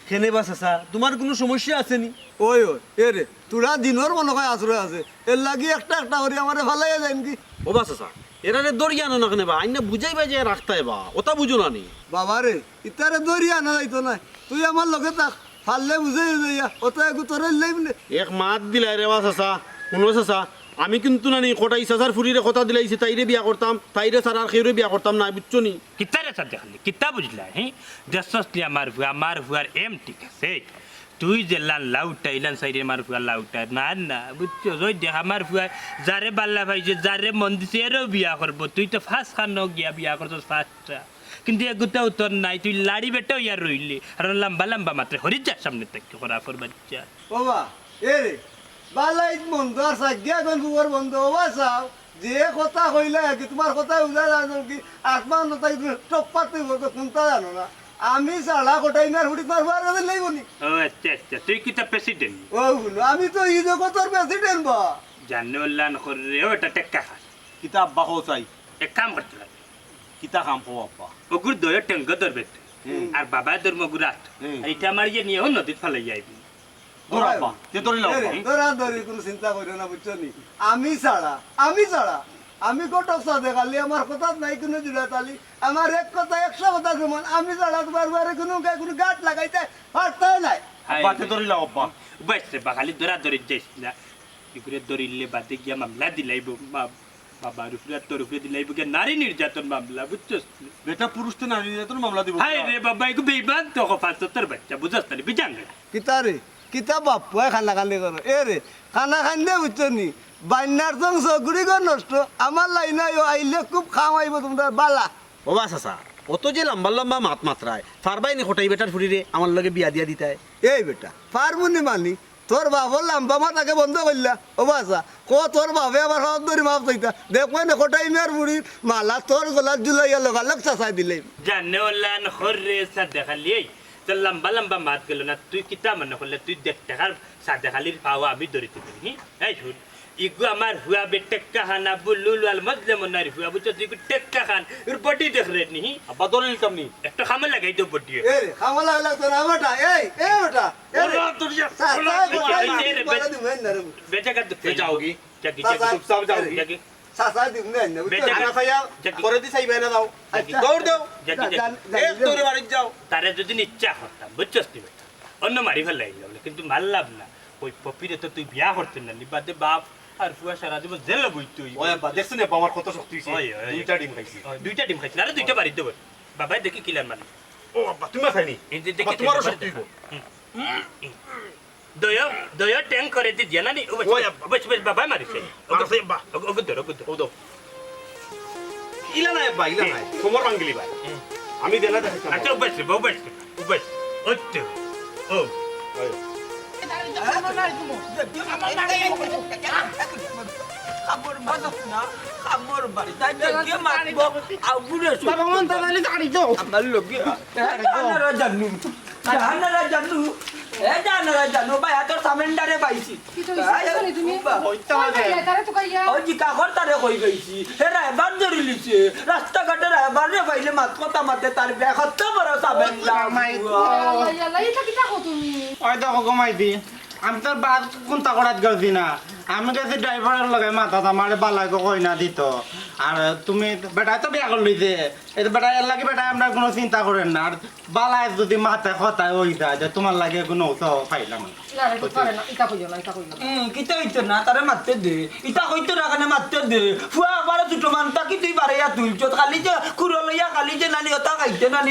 কেনে বাস আসা তোমার কোনো সমস্যা আছেনি ওই এ রে তোরা দিনের মনে হয় আশ্রয় আছে এর লাগি একটা করে আমার ভালাই যায় কি ও বাস আসা এরারে দরিয়া আনো না কেনে বা আইনা বুঝাইবা যে রাখতাই বা ওটা বুঝো না নি বাবা রে ইতারে দরিয়া আনা যাইতো না তুই আমার লগে থাক ফাললে বুঝাই যাইয়া ওটা একটু তোরে লাইব না এক মাত দিলাই রে বাস আসা শুনো আসা আমি কিন্তু না নি কোটাই সাজার ফুরিরে কথা দিলাইছি তাইরে বিয়া করতাম তাইরে সারার খেউরে বিয়া করতাম না বুঝছো নি কিতা রে সাদে খালি কিতা বুঝলা হ্যাঁ দেশসলি আমার ভুয়ার এম ঠিক আছে তুই যে লাউটা ইলান সাইডে আমার ফুয়া লাউটা না না বুঝছো ওই দেখ আমার ফুয়া যারে বাল্লা ভাইছে যারে মন দিছে এরও বিয়া করবো তুই তো ফার্স্ট খানো গিয়া বিয়া করছো ফার্স্টটা কিন্তু এগুতা উত্তর নাই তুই লাড়ি বেটাও ইয়ার রইলি আর লম্বা লম্বা মাত্র হরি যা সামনে থেকে করা ফর বাচ্চা বাবা এ রে বালাইত বন্ধু আর সাজ্ঞা কোন বুবর বন্ধু বাবা চাও যে কথা কইলা কি তোমার কথা উলা জানো কি আত্মা নতাই টপ্পাতে কোনটা জানো না আমি সালা কোটাই না হুড়ি মারবো আর লাগবো নি ও আচ্ছা আচ্ছা তুই কি তা প্রেসিডেন্ট ও গুলো আমি তো এই জগতের প্রেসিডেন্ট বা জানে উল্লান করে ওটা টেক্কা খা কিতাব বাহো চাই এক কাম করতে লাগে কিতা কাম কো আব্বা ওগুর দয়া টেঙ্গ ধরবে আর বাবা ধর্ম গুরাত এইটা আমার ইয়ে নিয়ে নদীত ফেলে যাইবি ধর আব্বা তে ধরে লাও তোরা ধরে কোনো চিন্তা করিও না বুঝছো নি আমি ছাড়া আমি কটক সাথে খালি আমার কথা নাই কোনো জুড়া তালি আমার এক কথা 100 কথা সমান আমি ছাড়া তোমার বারে কোনো গাট লাগাইতে পারতে নাই আব্বা তে ধরে লাও আব্বা বাইসে বা খালি ধরা ধরে যাইস না এগুলো ধরিলে বাদে গিয়া মামলা দিলাইব বাবার উপরে তোর উপরে দিলাইব গিয়া নারী নির্যাতন মামলা বুঝছস বেটা পুরুষতে নারী নির্যাতন মামলা দিব হাই রে বাবা এগু বেইমান তো কফাস তোর বাচ্চা বুঝছস না বিজাঙ্গা কিতা রে কিতা বাপু খানা খান্দি করো এ রে খানা খান্দে বুঝছো নি বান্যার সং চগুড়ি গো নষ্ট আমার লাইন আইলে খুব খাম আইব তোমরা বালা বাবা চাচা অত যে লম্বা লম্বা মাত মাত্রায় ফারবাই নি কোটাই বেটার ফুরিরে আমার লগে বিয়া দিয়া দিতায় এই বেটা পারবুনি মানি তোর বাপর লাম্বা মাতাকে বন্ধ করলা ও বাসা কো তোর বাপে আবার হাত ধরি মাপ চাইতা দেখবে না কোটাই মেয়ের বুড়ি মালা তোর গলার জুলাইয়া লগালগ চাচাই দিলে জানে ওলান খরে সাদে খালি এই তোর লম্বা লম্বা মাত গেল না তুই কিতা মনে করলে তুই দেখ টাকার সাদে খালির পাওয়া আমি ধরিতে পারি এই শুন ইগু আমার হুয়া বে টেক্কা খানা বুলুল আল মজলে মনারি হুয়া বুঝছো তুই টেক্কা খান এর বডি দেখ রে নি আব্বা ধরে নিতাম নি একটা খামে লাগাই দো বডি এ রে খামলা হইলা তোর আমাটা এই বেটা এ রে চাচাই কোটাই বলা দিবে না রে বেটা কা দেখতে যাওগি জাকি চুপচাপ যাওগি জাকি চাচাই দিবে না বেটা খানা খাইয়া করে দি চাইবে না দাও আচ্ছা। দৌড় দাও জাকি এক দৌড়ে বাড়ি যাও তারে যদি ইচ্ছা করতাম বুঝছস তুই বেটা অন্য মারি ফেল লাগলো কিন্তু মারলাম না ওই পপিরে তো তুই বিয়া করতেন না নিবাদে বাপ আর ফুয়া সারা জীবন জেলে বইতে হইব ওই আব্বা দেখছ না আমার কত শক্তি হইছে দুইটা ডিম খাইছি দুইটা ডিম খাইছি আরে দুইটা বাড়ি দেব বাবাই দেখি কিলার মানে ও আব্বা তুমি খাইনি এই যে দেখি তোমারও শক্তি হইব দয়া ট্যাঙ্ক করে দি জানা নি ওই বস বাবাই মারিছে মারছে আব্বা ওগো ধরো ও দাও ইলা নাই আব্বা ইলা নাই তোমার বাঙ্গলি ভাই আমি দেলা দেখাইতাম আচ্ছা বস ওতে ও রাস্তা ঘাটে রাইবারে পাইলে মাত কথা মাতে তার ব্যাঘাত বড় সামেন্ডার ওই দেখো কমাই দি আমি তোর বাদ কোনটা করাত গেছি না আমি গেছি ড্রাইভারের লগে মাথা আমার বালাকে কই না দিত আর তুমি বেটা তো বিয়া করলি যে এই বেটা এর লাগে বেটা আমরা কোনো চিন্তা করেন না আর বালায় যদি মাথায় কথায় ওই যায় যে তোমার লাগে কোনো পাইলাম কিতা হইতো না তারে মারতে দে ইটা হইতো না কানে মারতে দে ফুয়া একবার দুটো মানতা কি তুই বাড়াইয়া তুলছ খালি যে কুড়ো লইয়া খালি যে নানি ওটা খাইতে নানি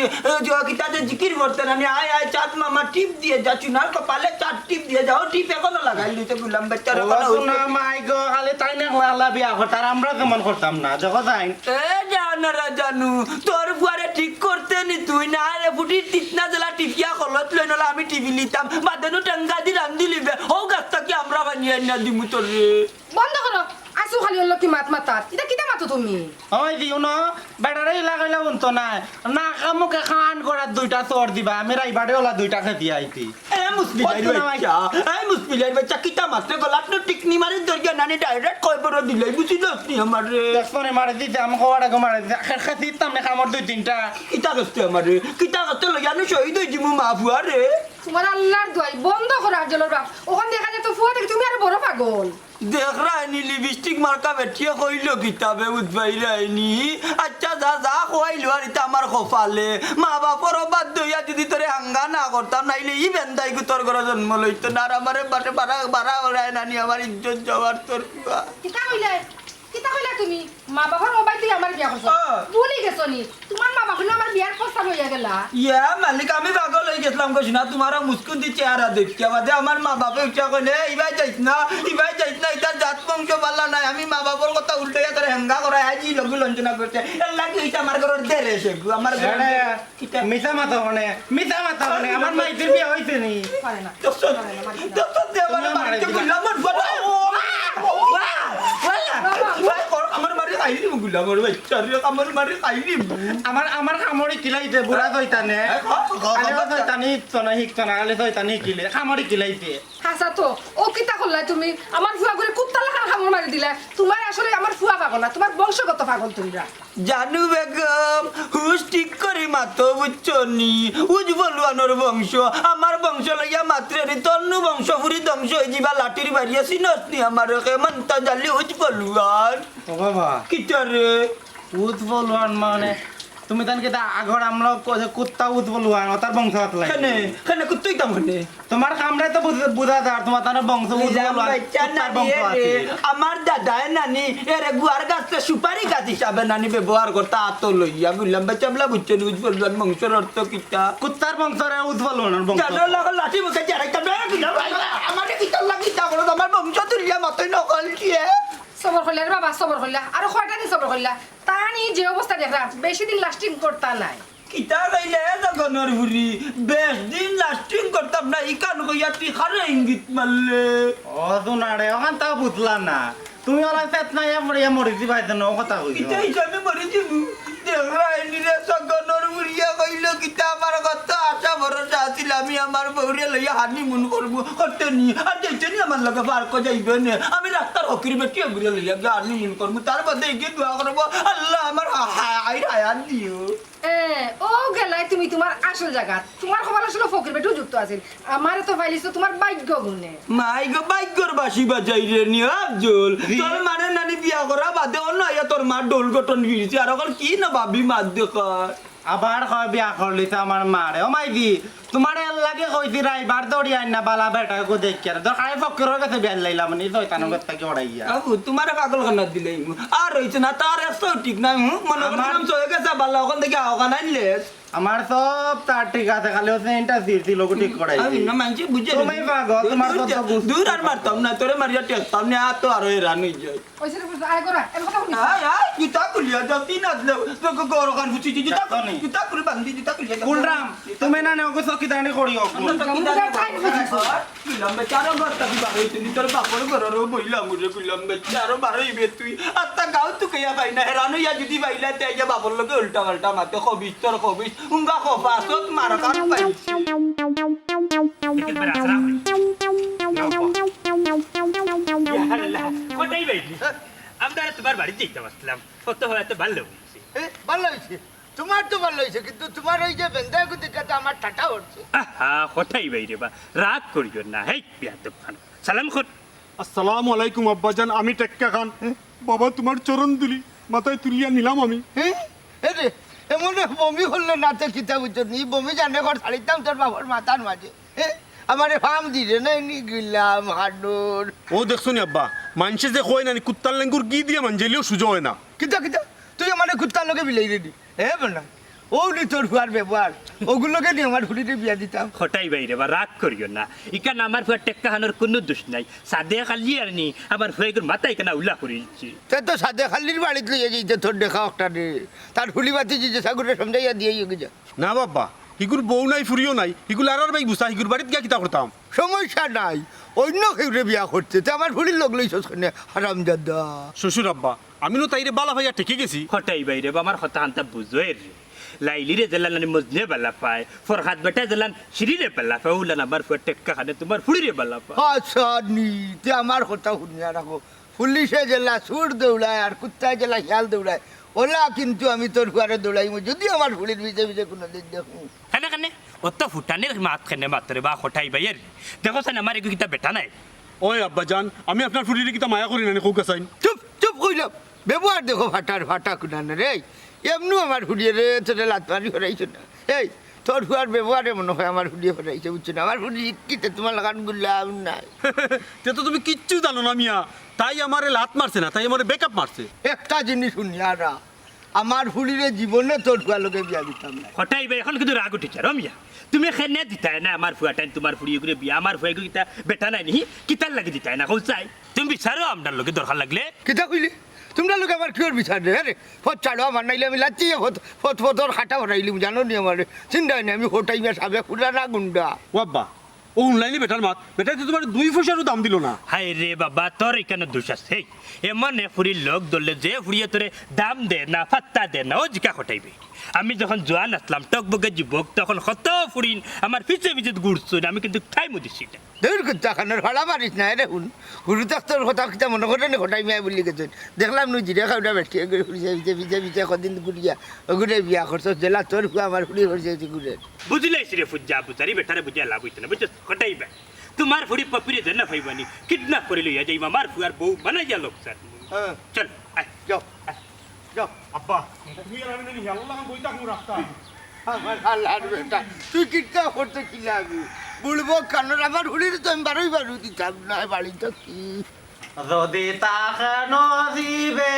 কিতা যে জিকির করতে নানি আয় আয় চাঁদ মামা টিপ দিয়ে যা চুনার কপালে 4 টিপ দিয়ে যাও টিপ এখনো লাগাই দিতে গুলাম বেচারা না মাই গো খালি তাই না হলা বিয়া করতাম আমরা কেমন করতাম না যখন যাই জানু তোর ফুয়ারে ঠিক করতে নি তুই না রে ফুটি তিতনা জেলা টিপিয়া কলত লই নলা আমি টিভি লিতাম বাদেনু টাঙ্গা দি রান্ধি লিবে ও গাছটা কি আমরা বানিয়ে না দিমু তোর রে বন্ধ করো আসু খালি হলো কি মাত মাতাত এটা কিটা মাতো তুমি ওই দিও না বেটারে লাগাইলা উনতো না না কামুকে খান করার দুইটা চোর দিবা আমি রাইবারে ওলা দুইটা খেতে আইতি মুসপিলের বাচ্চা কিতা মাত্র গলাত টিকনি মারি দরজা নানি ডাইরেক্ট কয় বড় দিলাই বুঝি দস্তি আমার রে দেখছনে মারে দিতে আমি কোয়াড়া গো মারে খেতে তামনে কামর দুই তিনটা কিতা দস্তি আমার রে কিতা করতে লইয়ানো শহীদ হই জিমু মা ফুয়া রে তোমার আল্লাহর দোয়াই বন্ধ করো আর জলের বাপ ওখান দেখা যায় তো ফুয়া দেখি তুমি আর বড় পাগল দেখ রাইনি লিপস্টিক মার্কা বেঠিয়ে কইল কিতাবে উঠবাই রাইনি আচ্ছা যা যা খোয়াইলো আর এটা আমার কপালে মা বাপর বাধ্য হইয়া যদি তোরে হাঙ্গা না করতাম নাইলে ই বেন্দাই তোর ঘরে জন্ম লইতো না আর আমার বাটে বাড়া ওরাই নানি আমার ইজ্জত যাওয়ার তোর কিতা কইলা তুমি মা বাবার মোবাইল দিয়ে আমার বিয়া করছো ভুলি গেছো নি তোমার মা বাবা আমার বিয়ার প্রস্তাব হইয়া গেলা ইয়া মালিক আমি পাগল হয়ে গেছিলাম কইছি না তোমারও মুস্কুন্দি চেহারা দেখিয়া বাদে আমার মা বাপে উঠা কইলে ইবাই যাইছ না ইতার জাত বংশ পাল্লা নাই আমি মা বাবার কথা উল্টাইয়া তোর হেঙ্গা করাই আজি লগু লঞ্চনা করতে এর লাগি হইছে আমার ঘরের দেরে এসে আমার মিছা মাথা মানে আমার মাইতির বিয়ে হইছে নি পারে না ডক্টর দে আমার বাড়িতে গুলা আমার ফটো আমার বাড়ি খাইলি গুলা আমার বাচ্চা আমার বাড়ি খাইলি আমার খামড়ি কিলাইছে বুড়া জয়তানে জয়তানি ইচ্ছনা শিখছনা কালে জয়তানি কিলে খামড়ি কিলাইছে হাসা তো ও কিতা করলাই তুমি আমার ফুয়া করে কুত্তা লাখান খামড় মারি দিলা তোমার আসলে আমার ফুয়া পাগল না তোমার বংশগত পাগল তোমরা জানু বেগম হুশ ঠিক করে মাতো বুঝছনি উজ্বল আনোর বংশ আমার বংশ লইয়া মাত্রে তন্নু বংশ ফুরি ধ্বংস হয়ে যাবা লাঠির বাড়িয়া সিনসনি আমার মন্তা জালি উজ্বল আর ও বাবা কিটারে উৎপল মানে তুমি তান কেটা আগর আমরা কুত্তা উৎপল তার বংশ হাতলাই খানে কুত্তুই তাম খানে তোমার কামড়ে তো বুঝা দার তোমার তার বংশ উৎপল কুত্তার বংশ আছে আমার দাদায় নানি এরে গুয়ার গাছে সুপারি গাছ হিসাবে নানি ব্যবহার করতা আত লইয়া গুলাম বাচ্চাবলা বুঝছেন উজ্বল বংশের অর্থ কিটা কুত্তার বংশরে উৎপল বংশ জানো লাগা লাঠি মুখে জারাইতা আমার কিটা লাগি তা বলো আমার বংশ তুলিয়া মতই নকল কি সবর করলা রে বাবা সবর করলা আর কয়টা দিন সবর করলা তানি যে অবস্থা দেখরা বেশি দিন লাস্টিং করতা নাই কিতা গাইলে জগনের বুড়ি বেশ দিন লাস্টিং করতাম না ইকান কইয়া টিখারে ইঙ্গিত মারলে ও শোনারে ওখান তা বুঝলাম না তুমি ওলা চেত নাই পড়িয়া মরিছি ভাই দেন কথা কইছো কিতা হিসাবে মরে যাবো দেখরা এনিরে জগনের বুড়িয়া কইলো কিতা আমার কত আশা ভরসা আছিল আমি আমার বউরে লইয়া হানিমুন করবো করতে নি আর যেতে নি আমার লগে পার্ক যাইবে না আমি রাস্তার হকির বেটি বুড়িয়া লইয়া গিয়ে হানিমুন করবো তার বাদে গিয়ে দোয়া করবো আল্লাহ আমার হায়াত দিও ও গেলাই তুমি তোমার আসল জায়গা তোমার খবর আসলে ফকির বেটু যুক্ত আছে আমার তো ফাইলিস তোমার ভাগ্য গুণে মাই গো বাইকর বাসি বাজাই রে নি আফজল তোর মানে নানি বিয়া করা বাদে অন্য আইয়া তোর মা ডোল গঠন ফিরছে আর এখন কি না ভাবি মাত দেখার আবার কয় বিয়া করলিছে আমার মারে ও মাইদি তোমার এর লাগে কইছি রাইবার দড়ি আইন না বালা বেটা গো দেখিয়া দরকার ফকিরের কাছে বিয়া লাইলাম নি জয়তানের কাছে থেকে ওড়াইয়া আবু তোমার পাগল খানা দিলেই আর হইছে না তার এসো ঠিক নাই মনে করলাম চলে গেছে বালা ওখান থেকে আওখান আনলে আমার সব তার ঠিক আছে খালি হচ্ছে ইন্টা সিরছি লোক ঠিক করাই আমি না মানছি বুঝে তুমি পাগল তোমার কথা বুঝ দূর আর মারতাম না তোরে মারিয়া টেকতাম না আর তো আর এরান হই যায় ওইসে বুঝ আয় করা এর কথা শুনি আয় আয় কিতা কুলিয়া যাতি না তো গরো কান ফুচি কিতা করে বান্ধি কিতা কুলিয়া কুলরাম তুমি না নেও সকি দানি করিও কুলাম বেচারো ঘরটা কি বাড়াই তুই তোর বাপর ঘরেরও বইলাম মুরে কুলাম বেচারো বাড়াই বে তুই আত্তা গাও তুই কেয়া পাই না হেরান হইয়া যদি বাইলা তে আইয়া বাপর লগে উল্টা পাল্টা মাতে খবিস তোর খবিস উঙ্গা খফাসত মার কান পাইছি কোথায় বাইলি আমরা তোমার বাড়ি যেতে পারছিলাম কত হয়তো ভালো হয়েছে ভালো হয়েছে তোমার তো ভালো হয়েছে কিন্তু তোমার ওই যে বেন্দায় গুতিকাতে আমার টাটা হচ্ছে আহা কোথায় বাইরে বা রাগ করিও না হেই বিয়াদব খান সালাম কর আসসালামু আলাইকুম আব্বাজান আমি টেক্কা খান বাবা তোমার চরণ তুলি মাথায় তুলিয়া নিলাম আমি রে এমন বমি করলে না তো কিতা বুঝছো নি বমি জানে ঘর ছাড়িতাম তোর বাবার মাথার মাঝে আমার ফার্ম দিলে না নি গিলাম হাডুর ও দেখছো নি আব্বা মানুষে যে কয় না কুত্তার লেঙ্গুর কি দিয়ে মানজেলিও সুযোগ হয় না কিতা কিতা তুই আমার কুত্তার লোকে বিলাই রেডি বল ও নি তোর হুয়ার ব্যবহার ওগুলোকে নিয়ে আমার হুড়িতে বিয়া দিতাম কোথায় বাইরে বা রাগ করিও না ইকান আমার ফুয়া টেক্কা খানোর কোনো দোষ নাই সাদে খালি আর নি আমার ফুয়ের মাথায় কেনা উল্লা করে দিচ্ছে সে তো সাদে খালির বাড়িতে লইয়া যাইতে তোর দেখা একটা রে তার হুলি বাতি যে সাগরে সমঝাইয়া দিয়ে যা না বাবা হিগুর বউ নাই ফুরিও নাই হিগুল আর ভাই বুঝা হিগুর বাড়িতে গিয়া কিতা করতাম সমস্যা নাই অন্য কেউরে বিয়া করতে তো আমার হুলির লোক লইছ হারাম দাদা শ্বশুর আব্বা আমি নো তাইরে বালা ভাইয়া ঠেকে গেছি কোথায় বাইরে বা আমার কথা আনতা বুঝোয় রে লাইলিরে জেলান মজনে বালা পায় ফরহাদ বেটা জেলান শিরিরে বালা পায় উলান আমার ফুয়া টেক্কা খানে তোমার ফুড়িরে বালা পায় আচ্ছা নি তে আমার কথা শুনিয়া রাখো পুলিশে জেলা সুর দৌড়ায় আর কুত্তায় জেলা খেয়াল দৌড়ায় ওলা কিন্তু আমি তোর ঘরে দৌড়াইমু যদি আমার হুলির ভিজে ভিজে কোনো দিন দেখুন হ্যাঁ কেন অত ফুটানের মাত খেনে মাত্রে বা কোথায় বাইয়ের দেখো সান আমার এগুলো কিতা বেটা নাই ওই আব্বাজান আমি আপনার ফুরিরে কিতা মায়া করি না কৌকা চাইন চুপ চুপ কইলাম ব্যবহার দেখো ফাটা কুনান রে এমনি আমার হুড়িয়ে রে তোর লাতমারি হরাইছো না এই তোর হুয়ার ব্যবহারে মনে হয় আমার হুড়িয়ে হরাইছে বুঝছো না আমার হুড়ি কিতে তোমার লাগান গুলাম নাই তে তো তুমি কিচ্ছু জানো না মিয়া তাই আমারে লাত মারছে না তাই আমারে বেকআপ মারছে একটা জিনিস শুনিয়া রা আমার ফুলিরে জীবনে তোর ফুয়ার লোকে বিয়া দিতাম না হঠাই ভাই এখন কিন্তু রাগ উঠিছে রমিয়া তুমি খেনে দিতাই না আমার ফুয়াটাই তোমার ফুড়িয়ে করে বিয়া আমার ফুয়াই কিতা বেটা নাই নি কিতার লাগে দিতাই না কৌচাই তুমি বিচারো আপনার লোকে দরকার লাগলে কিতা কইলি তোমরা লোক আবার কিওর বিচার রে আরে ফট চাড়ো আমার নাইলে আমি লাচ্ছি ফট ফটর খাটা ভরাইলিম জানো নি আমার চিন্তাই নেই আমি হোটাই মে সাবে খুঁড়া না গুন্ডা ওয়াব্বা ও অনলাইনে বেটার মাত বেটাই তো তোমার 2 পয়সারও দাম দিল না হাই রে বাবা তোর এখানে দোষ আছে এমন ফুড়ির লোক ধরলে যে ফুড়িয়ে তোরে দাম দে না ফাত্তা দে না ও জিকা খটাইবে আমি যখন জোয়ান আসলাম টকবকে যুবক তখন কত ফুড়িন আমার পিছে পিছে ঘুরছো আমি কিন্তু টাইমও দিচ্ছি না দেউর কথা খানের ভাড়া মারিস না রে হুন হুরু তোর কথা কিতা মনে করে নি হোটাই মিয়া বলি গেছেন দেখলাম নু জিরে খাওয়া বেঠিয়ে ঘুরিছে পিছে পিছে কদিন ঘুরিয়া ওগুলো বিয়া করছো জেলা তোর আমার ফুড়ি করছে ঘুরে বুঝলাইছি রে ফুজ্জা বুঝারি বেটারে বুঝিয়া লাভ হইতে না বুঝছো খটাইবে তোমার ফুড়ি পপিরে দেন না ফাইবানি কিডন্যাপ করে লইয়া যাইবা আমার ফুয়ার বউ বানাইয়া লোক স্যার চল আয় যাও যাও আব্বা তুমি আর আমি জানি আল্লাহ বইতা কোন রাস্তা আমার আল্লাহর বেটা তুই কিটা করতে কি লাগি বলবো কারণ আমার হুলির তো আমি বারোই বারো দিতাম না বাড়িতে কি যদি তাকে নজিবে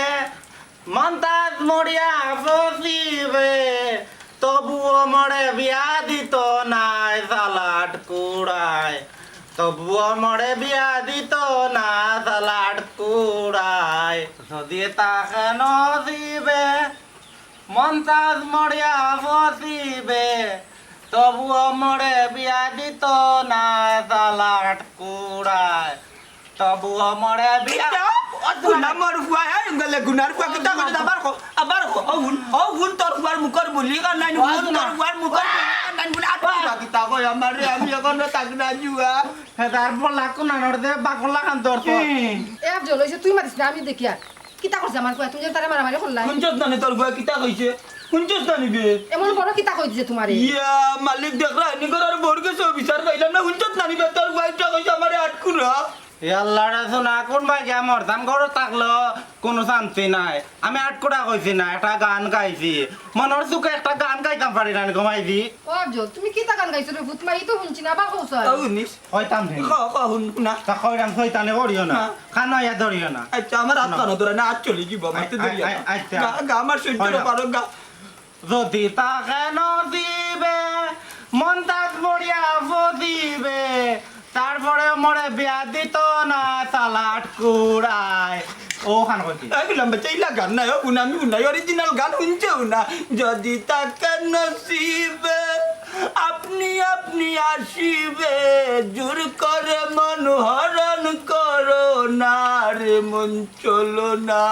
মন্তাজ মরিয়া ফসিবে তবুও মরে বিয়া দিত নাই সালাড কুড়ায় তবুও মরে বিয়া দিত না সালাড কুড়ায় যদি তাকে নজিবে মন্তাজ মরিয়া ফসিবে তবুও মরে বিয়া দিত না সালাড কুড়ায় তবুও মরে বিয়া গুনার ফুয়া হ্যাঁ গেলে গুনার ফুয়া কিতা করে আবার হুন তোর ফুয়ার মুখর বলি কার নাই হুন তোর ফুয়ার মুখর নাই বলে আটকা কিতা কই আমার রে আমি এখন তাক না জুয়া হেদার বলা কোন নড়দে বাকলা কান তোর তো এ আফজল হইছে তুই মারিস না আমি দেখিয়া কিতা করছ আমার কয় তুমি যে তারে মারামারি করলাই কুঞ্চত নানি তোর ফুয়া কিতা কইছে কুঞ্চত নানি বে এমন বড় কিতা কই দিছে তোমারে ইয়া মালিক দেখরা এনি করার বড়কে সব বিচার কইলাম না কুঞ্চত নানি বে তোর ফুয়াটা কইছে আমারে আটকুরা আল্লাহ রাসুল কোন ভাই আমার দাম ঘর থাকলো কোনো শান্তি নাই আমি 8 কোটা কইছি না একটা গান গাইছি মনের সুখে একটা গান গাইতাম পারি না ঘুমাই দি ও আফজল তুমি কিতা গান গাইছো রে ভূত মাই তো শুনছি না বা কইছ উনিস হইতাম ঢেং হুন না তা কইরাম হইতানে করিও না খানো ইয়া ধরিও না আচ্ছা আমার হাত কানো ধরে না আজ চলে যাব মাইতে ধরি আচ্ছা গা আমার সহ্য পারো গা যদি তাকে নদিবে মন্তাজ মরিয়া ফদিবে তারপরে মরে বিয়া দিত না সালাড কুড়ায় ও খান কইছি এগুলাম বাচ্চা গান নাই আমি উনাই অরিজিনাল গান শুনছেও না যদি তাকে নসিবে আপনি আপনি আসিবে জোর করে মন হরণ করো না রে মন চলো না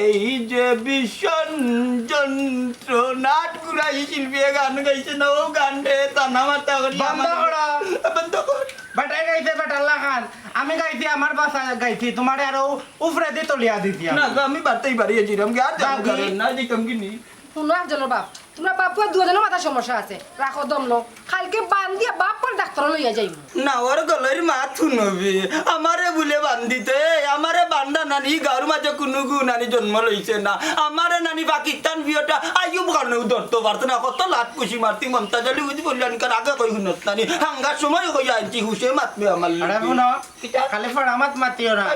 এই যে ভীষণ যন্ত্রণা কুড়াই শিল্পী গান গাইছে না ও গান রে তানা মাতা বন্ধ কর বেটাই গাইছে বেটাল্লা খান আমি গাইছি আমার বাসা গাইছি তোমার আরো উফরে দিয়ে তলিয়া দিছি না আমি বাড়তেই বাড়িয়ে জিরাম গে আর যাবো কারণ না দিতাম কি নি শুনো আফজলের বাপ তোমরা বাপ দুজনের মাথা সমস্যা আছে রাখো দম লো কালকে বান্ধিয়া বাপ পর ডাক্তার লইয়া যাইব না ওর গলের মাত শুনবি আমারে বলে বান্ধিতে আমারে বান্ধা নানি গাঁর মাঝে কোনো নানি জন্ম লইছে না আমারে নানি পাকিস্তান বিয়েটা আইব কারণেও ধরতে পারতো না কত লাট কুশি মারতি মমতা জলি বুঝি বললেন কার আগে কই শুনত নানি হাঙ্গার সময় কই আনছি হুসে মাতবে আমার আরে শুনো খালি ফড়ামাত মাতিও না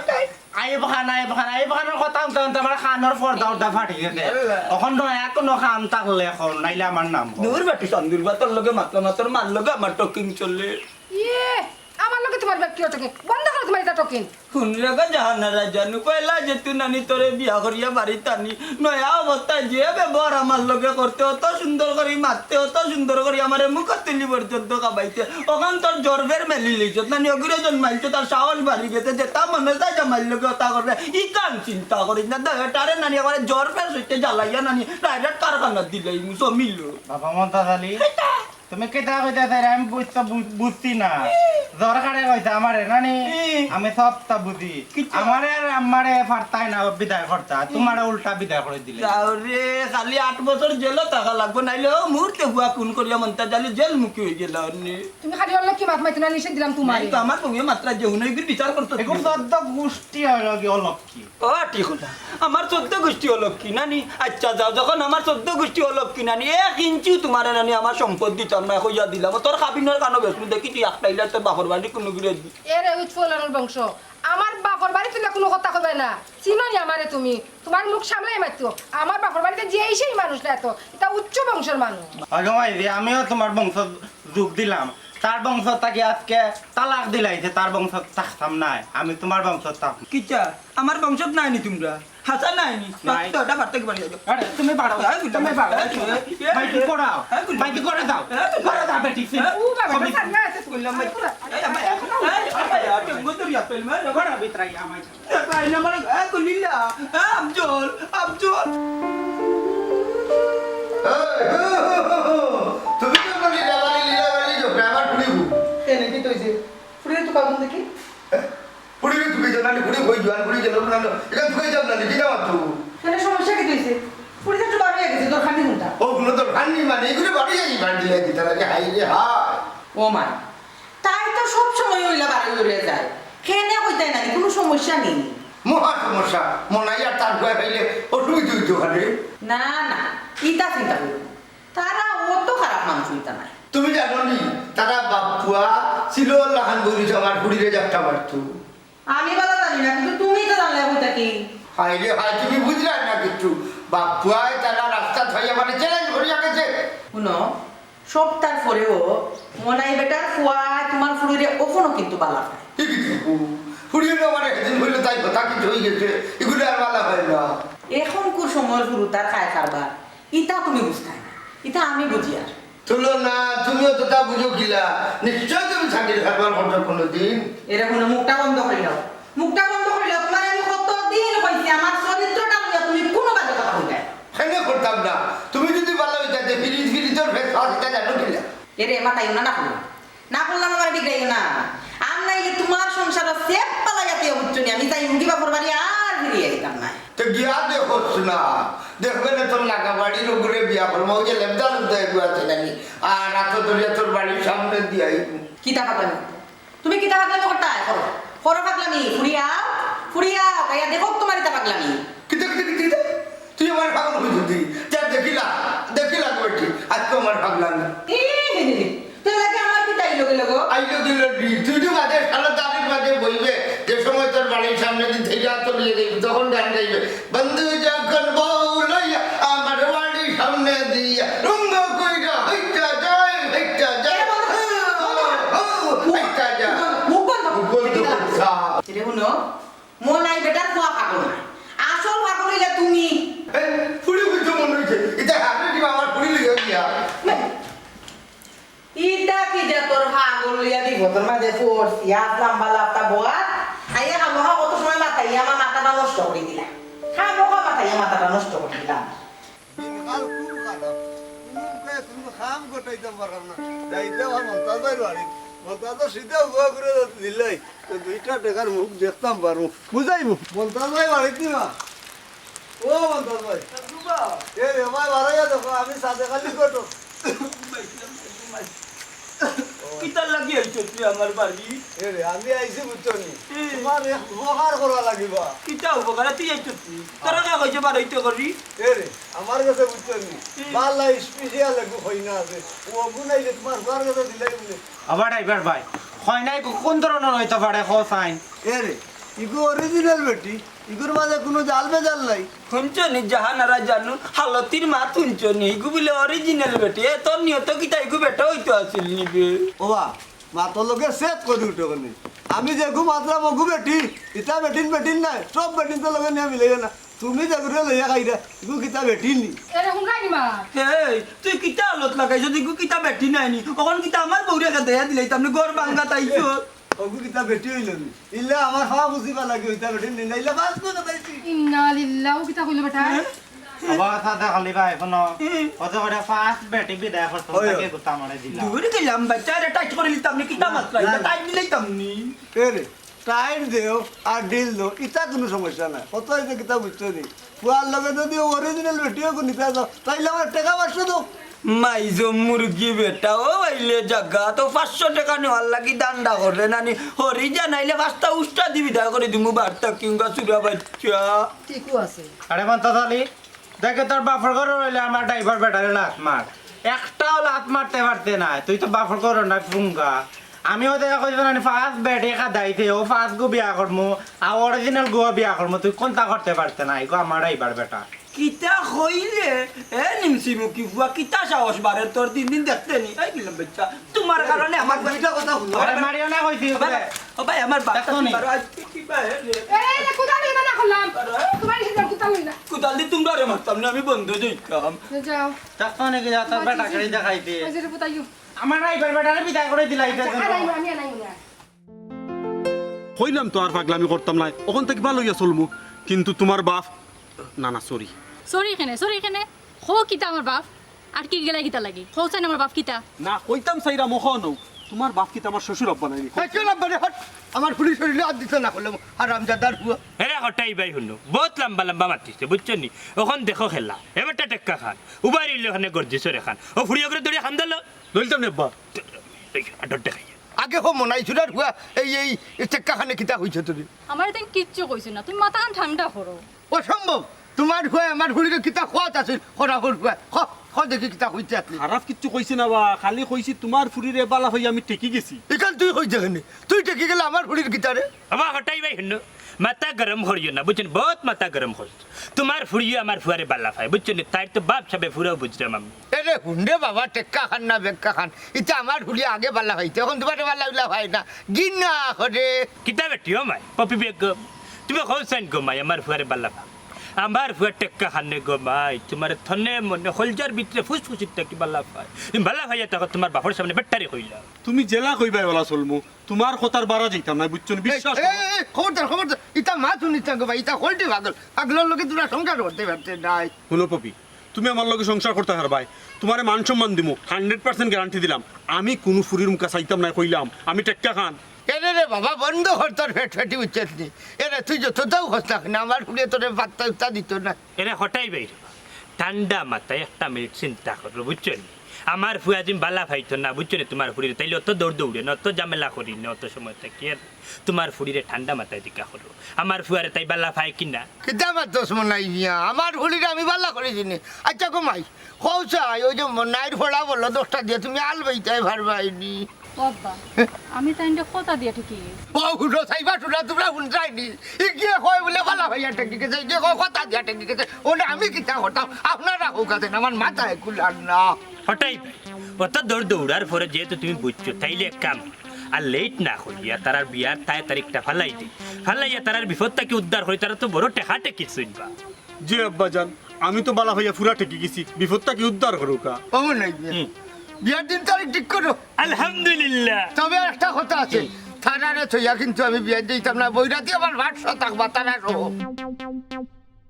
আইব খানের কথা আমার খানোর পর্দা ফাটি গেছে এখন নয়া কোনো খান থাকলে এখন নাইলে আমার নাম দূর বাটি সন্দুর বা তোর লগে মাতলা মাতর মার লগে আমার টকিং চলে ইয়ে আমার লগে তোমার ব্যক্তি টকিং বন্ধ করো তোমার এটা টকিং শুন রেগা জাহানারা জানু পয়লা যে তুই নানি তোরে বিয়া করিয়া বাড়িতে আনি নয়া অবস্থায় যে ব্যবহার আমার লগে করতে অত সুন্দর করে মারতে অত সুন্দর করে আমার মুখ তুলি পর্যন্ত কাবাইতে ওখান তোর জরবের মেলি লিছ নানি অগুরে জন্মাইছো তার সাহস বাড়ি গেছে যে তা মনে যায় জামাই লগে ওটা করবে ই কান চিন্তা করিস না তারে নানি আমার জরবের সইতে জ্বালাইয়া নানি ডাইরেক্ট কারখানা দিলে মুসো মিললো বাবা মমতাজ আলী তুমি কেটা কইতাছ আমি বুঝছি না দরকারে কইতা আমারে নানি আমি সবটা বুঝি আমারে আর আমারে ফারতাই না বিদায় করতা তোমারে উল্টা বিদায় করে দিলে রে খালি 8 বছর জেলও থাকা লাগবে নাইলে ও মুহূর্তে হুয়া খুন করিয়া মন্তা জালি জেল মুখী হয়ে গেল তুমি খালি হলো কি মাত মাইতে না নিষেধ দিলাম তোমারে তো আমার সঙ্গে মাত্রা যে হুনাই বিচার করতে এখন সদ্য গোষ্ঠী হলো কি অলক্ষী ও ঠিক কথা আমার 14 গোষ্ঠী অলক্ষী নানি আচ্ছা যাও যখন আমার 14 গোষ্ঠী অলক্ষী নানি 1 ইঞ্চিও তোমার নানি আমার সম্পদ দিতাম না কইয়া দিলাম তোর খাবিনের কানো বেশ দেখি তুই একটাইলা তোর বাপর বাড়ি কোনো গিরে দি এরে উৎফুল্লানোর বংশ আমার বাপর বাড়ি তুলে কোনো কথা কবে না চিনোই আমারে তুমি তোমার মুখ সামলাই মারতো আমার বাপর বাড়িতে যে সেই মানুষটা এত এটা উচ্চ বংশের মানুষ আগে মাইজি আমিও তোমার বংশ যোগ দিলাম তার বংশ তাকে আজকে তালাক দিলাইছে তার বংশ থাকতাম নাই আমি তোমার বংশ থাকতাম কিচ্ছা আমার বংশত নাই নি তোমরা হাসা নাই নি নাই। তোটা বার্তা কি বাড়ি আরে তুমি বাড়াও তুমি বাড়াও বাইটি পড়াও বাইটি করে দাও করে দাও বেটি ও বাবা সামনে আছে কইলাম ভাই ঘোড়া বিতরাই আমায় আব্দুল আব্দুল তুমি তো বলি লীলাবালি যোগে আমার ফুড়িব এনে কি তৈছে ফুড়ে তো কাম দেখি ফুড়িবি তুমি জানালি ফুড়ি হই জোয়ান ফুড়ি গেল না এটা ফুড়ি যাব না কি যাও তো এনে সমস্যা কি তৈছে ফুড়ে তো বাড়ি গেছে তোর খানি হুঁটা ও গুলো তো খাননি মানে এগুলো বাড়ি যাই বাড়ি দিলে কি তারা যে হাই রে হাই ও মা তাই তো সব সময় হইলা বাড়ি উড়ে যায় খেনে কইতাই না কোনো সমস্যা নেই মহা সমস্যা মনাই আর তার ভয় পাইলে অসুবিধা হইতো ওখানে না না ইটা চিন্তা করো তারা অত খারাপ মানুষ হইতা নাই তুমি জানো নি তারা বাপুয়া ছিল লাহান বলিস আমার ফুড়িরে যাত্রা মারতো আমি বলা জানি না কিন্তু তুমি তো জানলে হইতা কি হাই রে হাই তুমি বুঝলে না কিছু বাপুয়ায় তারা রাস্তা থাইয়া মানে চ্যালেঞ্জ করিয়া গেছে শুনো সপ্তাহ পরেও মনাই বেটার ফুয়ায় তোমার ফুড়িরে ওখনো কিন্তু বালা পায় ফুড়িয়ে মানে সেদিন হইলে তাই কথা কিছু হয়ে গেছে এগুলো আর মালা হয় না এখন কোন সময় শুরু তার খায় কারবার ইটা তুমি বুঝতে না ইটা আমি বুঝি আর তুলো না তুমিও তো তা বুঝো কিলা নিশ্চয় তুমি সাকির খাবার করছো কোনোদিন এরকম মুখটা বন্ধ করে দাও মুখটা বন্ধ করে দাও তোমার আমি কতদিন কইছি আমার চরিত্রটা নিয়ে তুমি কোনো বাজে কথা কইলে কেন করতাম না তুমি যদি ভালো হইতাতে ফিরি তোর ফেস হাসিটা জানো কিলা এরে মাথাইও না না করলাম আমার বিগড়াইও না আর নাইলে তোমার সংসার সেপ পালা যাতে উচ্চনি আমি তাই মুগি বাপর বাড়ি আর ফিরিয়ে দিতাম না তো গিয়া দেখোস না দেখবে না তোর লাগা বাড়ির উপরে বিয়া করবো ওই যে লেবদা এগুলো আছে নাকি আর রাত ধরিয়া তোর বাড়ির সামনে দিয়ে কিতা পাগলামি তুমি কিতা পাগলামি করতা করো করো পাগলামি ফুরিয়া কাইয়া দেখো তোমার ইতা পাগলামি কিতে তুই আমার পাগল হইছিস যা দেখিলা বেটি আজকে আমার পাগলামি তুই লাগে আমার কিতা আইলো গেল গো আইলো দিল তুই তো মাঝে সারা দাবির মাঝে বলবে যে সময় তোর বাড়ির সামনে দিন থেকে চলে যাইবে তখন গান গাইবে বন্ধু যখন বউ লইয়া আমার বাড়ির সামনে দিয়া রঙ্গ কইরা হইতা যায় মুখ বন্ধ বন্ধ করছা রে শুনো মনাই বেটার ফুয়া পাগল না আসল পাগল হইলে তুমি ফুড়ি বুঝছো মনে হয়েছে এটা হাতে দিবা আমার ফুড়ি লিখে গিয়া ইটা কি যে তোর পাগল লইয়া দিব তোর মাঝে ফোর্স আসলাম বালাপটা বোয়া আইয়া হামহা কত সময় মাথায় আমার মাথাটা নষ্ট করে দিলা হামহা মাথায় মাথাটা নষ্ট করে দিলাম দিনকাল খুব খারাপ তুমি খাম গোটাইতে পারো না যাইতে আমার মমতাজের বাড়ি মমতাজ সিধা উয়া করে দিলাই তো দুইটা টাকার মুখ দেখতাম পারো বুঝাইবো মমতাজ ভাই বাড়ি দিবা ও মমতাজ ভাই এ রে ভাই বাড়াইয়া দেখো আমি সাথে খালি কটো কিতা লাগি আইছো তুই আমার বাড়ি এ রে আমি আইছি বুঝছো নি তোমার এক উপকার করা লাগিবা কিতা উপকার তুই আইছো তুই তোরা কে কইছে বাড়াইতে করি এ রে আমার কাছে বুঝছো নি বালা স্পেশাল একটু হইনা আছে ও বুনাই যে তোমার ঘর কাছে দিলাই বলে আবার ড্রাইভার ভাই হয় নাই কোন ধরনের হইতে পারে সাইন এ রে ইগো অরিজিনাল বেটি ইগুর মাঝে কোনো জাল বেজাল নাই শুনছনি জাহানারা জানু হালতির মা শুনছনি ইগু বলে অরিজিনাল বেটি এ তোর নিয়ত কিতা ইগু বেটা হইতো আসিল নিবে ওবা মাতো লোকে সেট করে উঠো কেন আমি যে গু মাত্রা মগু বেটি ইতা বেটিন নাই সব বেটিন তো লগে নিয়ে মিলে না তুমি যে ঘুরে লইয়া খাইরা ইগু কিতা বেটিন নি এরে হুঙ্গানি মা এই তুই কিতা আলত লাগাইছ ইগু কিতা বেটি নাইনি ওখন কিতা আমার বউরে দেয়া দিলাই তামনে ঘর ভাঙ্গা তাইছো ওগু কিতা বেটি হইল নি ইল্লা আমার হওয়া বুঝিবা লাগে ইতা বেটিন নি নাইলা বাস তো কথাইছি ইন্না লিল্লাহি কিতা কইলো বেটা আবার সাদা খালি ভাই কোনো কত করে ফাস্ট ব্যাটিং বিদায় করতে তাকে গুতা মারে দিলাম দূরে গেলাম বাচ্চারে টাইট করে নিতাম নি কিতা মাত্রা এটা টাইট দিলাই তামনি এ রে টাইম দেও আর ডিল দো ইতা কোনো সমস্যা নাই কত হইতে কিতা বুঝছো নি ফুয়ার লগে যদি অরিজিনাল বেটিও কো নিতে যাও তাইলে আমার টাকা বাসছো তো মাইজো মুরগি বেটা ও আইলে জাগা তো 500 টাকা নেওয়ার লাগি দান্ডা করে নানি হরি জানাইলে পাঁচটা উষ্টা দিবি দা করে দিমু বার্তা কিংবা সুরা বাচ্চা ঠিকও আছে আরে মন্তাজালি দেখে তোর বাফর ঘর রইলে আমার ড্রাইভার ব্যাটারে লাত মার একটাও লাত মারতে পারতে না তুই তো বাফর ঘর না ফুঙ্গা আমিও দেখা কইছো না ফার্স্ট বেডে খাদাইছে ও ফার্স্ট গো বিয়া করমু আর অরিজিনাল গো বিয়া করমু তুই কোনটা করতে পারতে না গো আমার এইবার বেটা কিতা কইলে এ নিমসি মুকি ফুয়া কিতা সাহস বারে তোর দিন দিন দেখতে নি এই দিলাম বাচ্চা তোমার কারণে আমার দুইটা কথা শুনো আরে মারিও না কইছি ও ভাই আমার বাচ্চা দেখো নি। কি আজ কি ভাই এই রে কুদাল দিবা না করলাম তোমার হিসাব কুদাল না কুদাল দি তোমরা রে মারতাম না আমি বন্ধ যাইতাম যাও দেখো নাকি যা তোর বেটা করে দেখাইতে ওই যে পুতাইও আমার এইবার বেটারে বিদায় করে দিলাইতে আনাই আমি আনাই না হইলাম তো আর পাগলামি করতাম না ওখান থেকে ভালো হইয়া চলমু কিন্তু তোমার বাপ না না সরি সরি এখানে হো কিতা আমার বাপ আর কি গেলা কিতা লাগে হো চাই আমার বাপ কিতা না কইতাম সাইরা মখনো তোমার বাপ কি আমার শ্বশুর আব্বা নাই চলাম মানে হট আমার পুলিশ শরীরে হাত দিতে না করলাম হারামজাদার হুয়া হেরা হটাই ভাই শুনো বহুত লম্বা লম্বা মাতিছে বুঝছো নি ওখান দেখো খেলা এবারটা টেক্কা খান উবারিলে ওখানে গর্জেশ্বরে খান ও ফুড়িয়া করে দড়িয়ে খান দিল লইতাম নেব্বা আডর দেখাই আগে হো মনাই চুরার হুয়া এই চেক্কাখানে কিতা হয়েছে তুমি আমার তেন কিচ্ছু কইছ না তুমি মাথা ঠান্ডা করো অসম্ভব তোমার হুয়া আমার হুড়িরে কিতা খোয়াত আছে খরাফর হুয়া খ দেখি কিতা হইতে আপনি খারাপ কিচ্ছু কইছি না বা খালি কইছি তোমার ফুরিরে বালা হই আমি টেকি গেছি এখান তুই হইছে কেনে তুই টেকি গেলে আমার হুড়ির কিতারে আবার হটাই ভাই শুনো মাথা গরম করিও না বুঝছেন বহুত মাথা গরম করিস তোমার ফুড়িও আমার ফুয়ারে বাল্লা খায় বুঝছেন তাই তো বাপ সাবে ফুরাও বুঝলাম আমি এরে হুন্ডে বাবা টেক্কা খান না বেক্কা খান এটা আমার হুড়ি আগে বাল্লা হইতে এখন তোমার বাল্লা উল্লা হয় না গিন না করে কিতা বেটিও মাই পপি বেগ তুমি কৌসাইন গোমাই আমার ফুয়ারে বাল্লা খা আমার ফুয়া টেক্কা খানে গোমাই তোমার থনে মনে হলজার ভিতরে ফুসফুসিত থাকি বাল্লা পায় তুমি বাল্লা ভাইয়া তখন তোমার বাপর সামনে বেটারি হইলা তুমি জেলা কইবাই ওলা চলমু তোমার কথার বারা যাইতাম না বুঝছো নি? বিশ্বাস করো। খবরদার ইটা মা শুনিচ্ছা গো ভাই ইটা হলটি পাগল পাগলের লোকে তোরা সংসার করতে পারতে নাই শুনো পপি তুমি আমার লগে সংসার করতে হারবাই তোমারে মান সম্মান দিমু 100% গ্যারান্টি দিলাম আমি কোনো ফুরির মুখা চাইতাম না কইলাম আমি টেক্কা খান এরে রে বাবা বন্ধ কর তোর ফেটি উচ্ছেদ নি এরে তুই যতটাও হস না আমার হুড়িয়ে তোর পাত্তা উত্তা দিত না এরা হটাই বাইরে ঠান্ডা মাথায় একটা মিনিট চিন্তা করো বুঝছো নি? আমার ফুয়া জিম বালা ফাইতো না বুঝছো নি তোমার ফুড়িরে তাইলে অত দৌড় দৌড়ে না অত ঝামেলা করি না অত সময় থাকি আর তোমার ফুড়িরে ঠান্ডা মাথায় দিকা করো আমার ফুয়ারে তাই বালা ফাই কিনা কিতা আমার দোষ মনাই মিয়া আমার হুড়িরে আমি বাল্লা করেছি নি আচ্ছা গো মাই কৌশাই ওই যে মনাইর ফোড়া বললো 10টা দিয়ে তুমি আলবাইতাই ভারবাইনি বাবা আমি তাই কথা দিয়ে ঠিকই ও হুড়ো সাইবা টুরা তোমরা শুনছাইনি ইগিয়ে কয় বলে বালা ভাইয়া টেকি গেছে যে কথা দিয়া টেকি গেছে ওটা আমি কিতা হতাম আপনারা হোক আছেন আমার মাথায় কুলার না হটাই অত দৌড় দৌড়ার পরে যেহেতু তুমি বুঝছো তাইলে এক কাম আর লেট না করিয়া তারার বিয়ার তাই তারিখটা ফালাই দিই ফালাইয়া তারার বিপদটাকে উদ্ধার করি তারা তো বড় টেকা টেকি শুনবা জি আব্বা জান আমি তো বালা হইয়া ফুরা টেকি গেছি বিপদটা কি উদ্ধার করুকা ও নাই বিয়ার দিন তারিখ ঠিক করো আলহামদুলিল্লাহ তবে একটা কথা আছে থানারে থইয়া কিন্তু আমি বিয়ার দিতাম না বইরাতে আমার ভাত থাকবা তারা সহ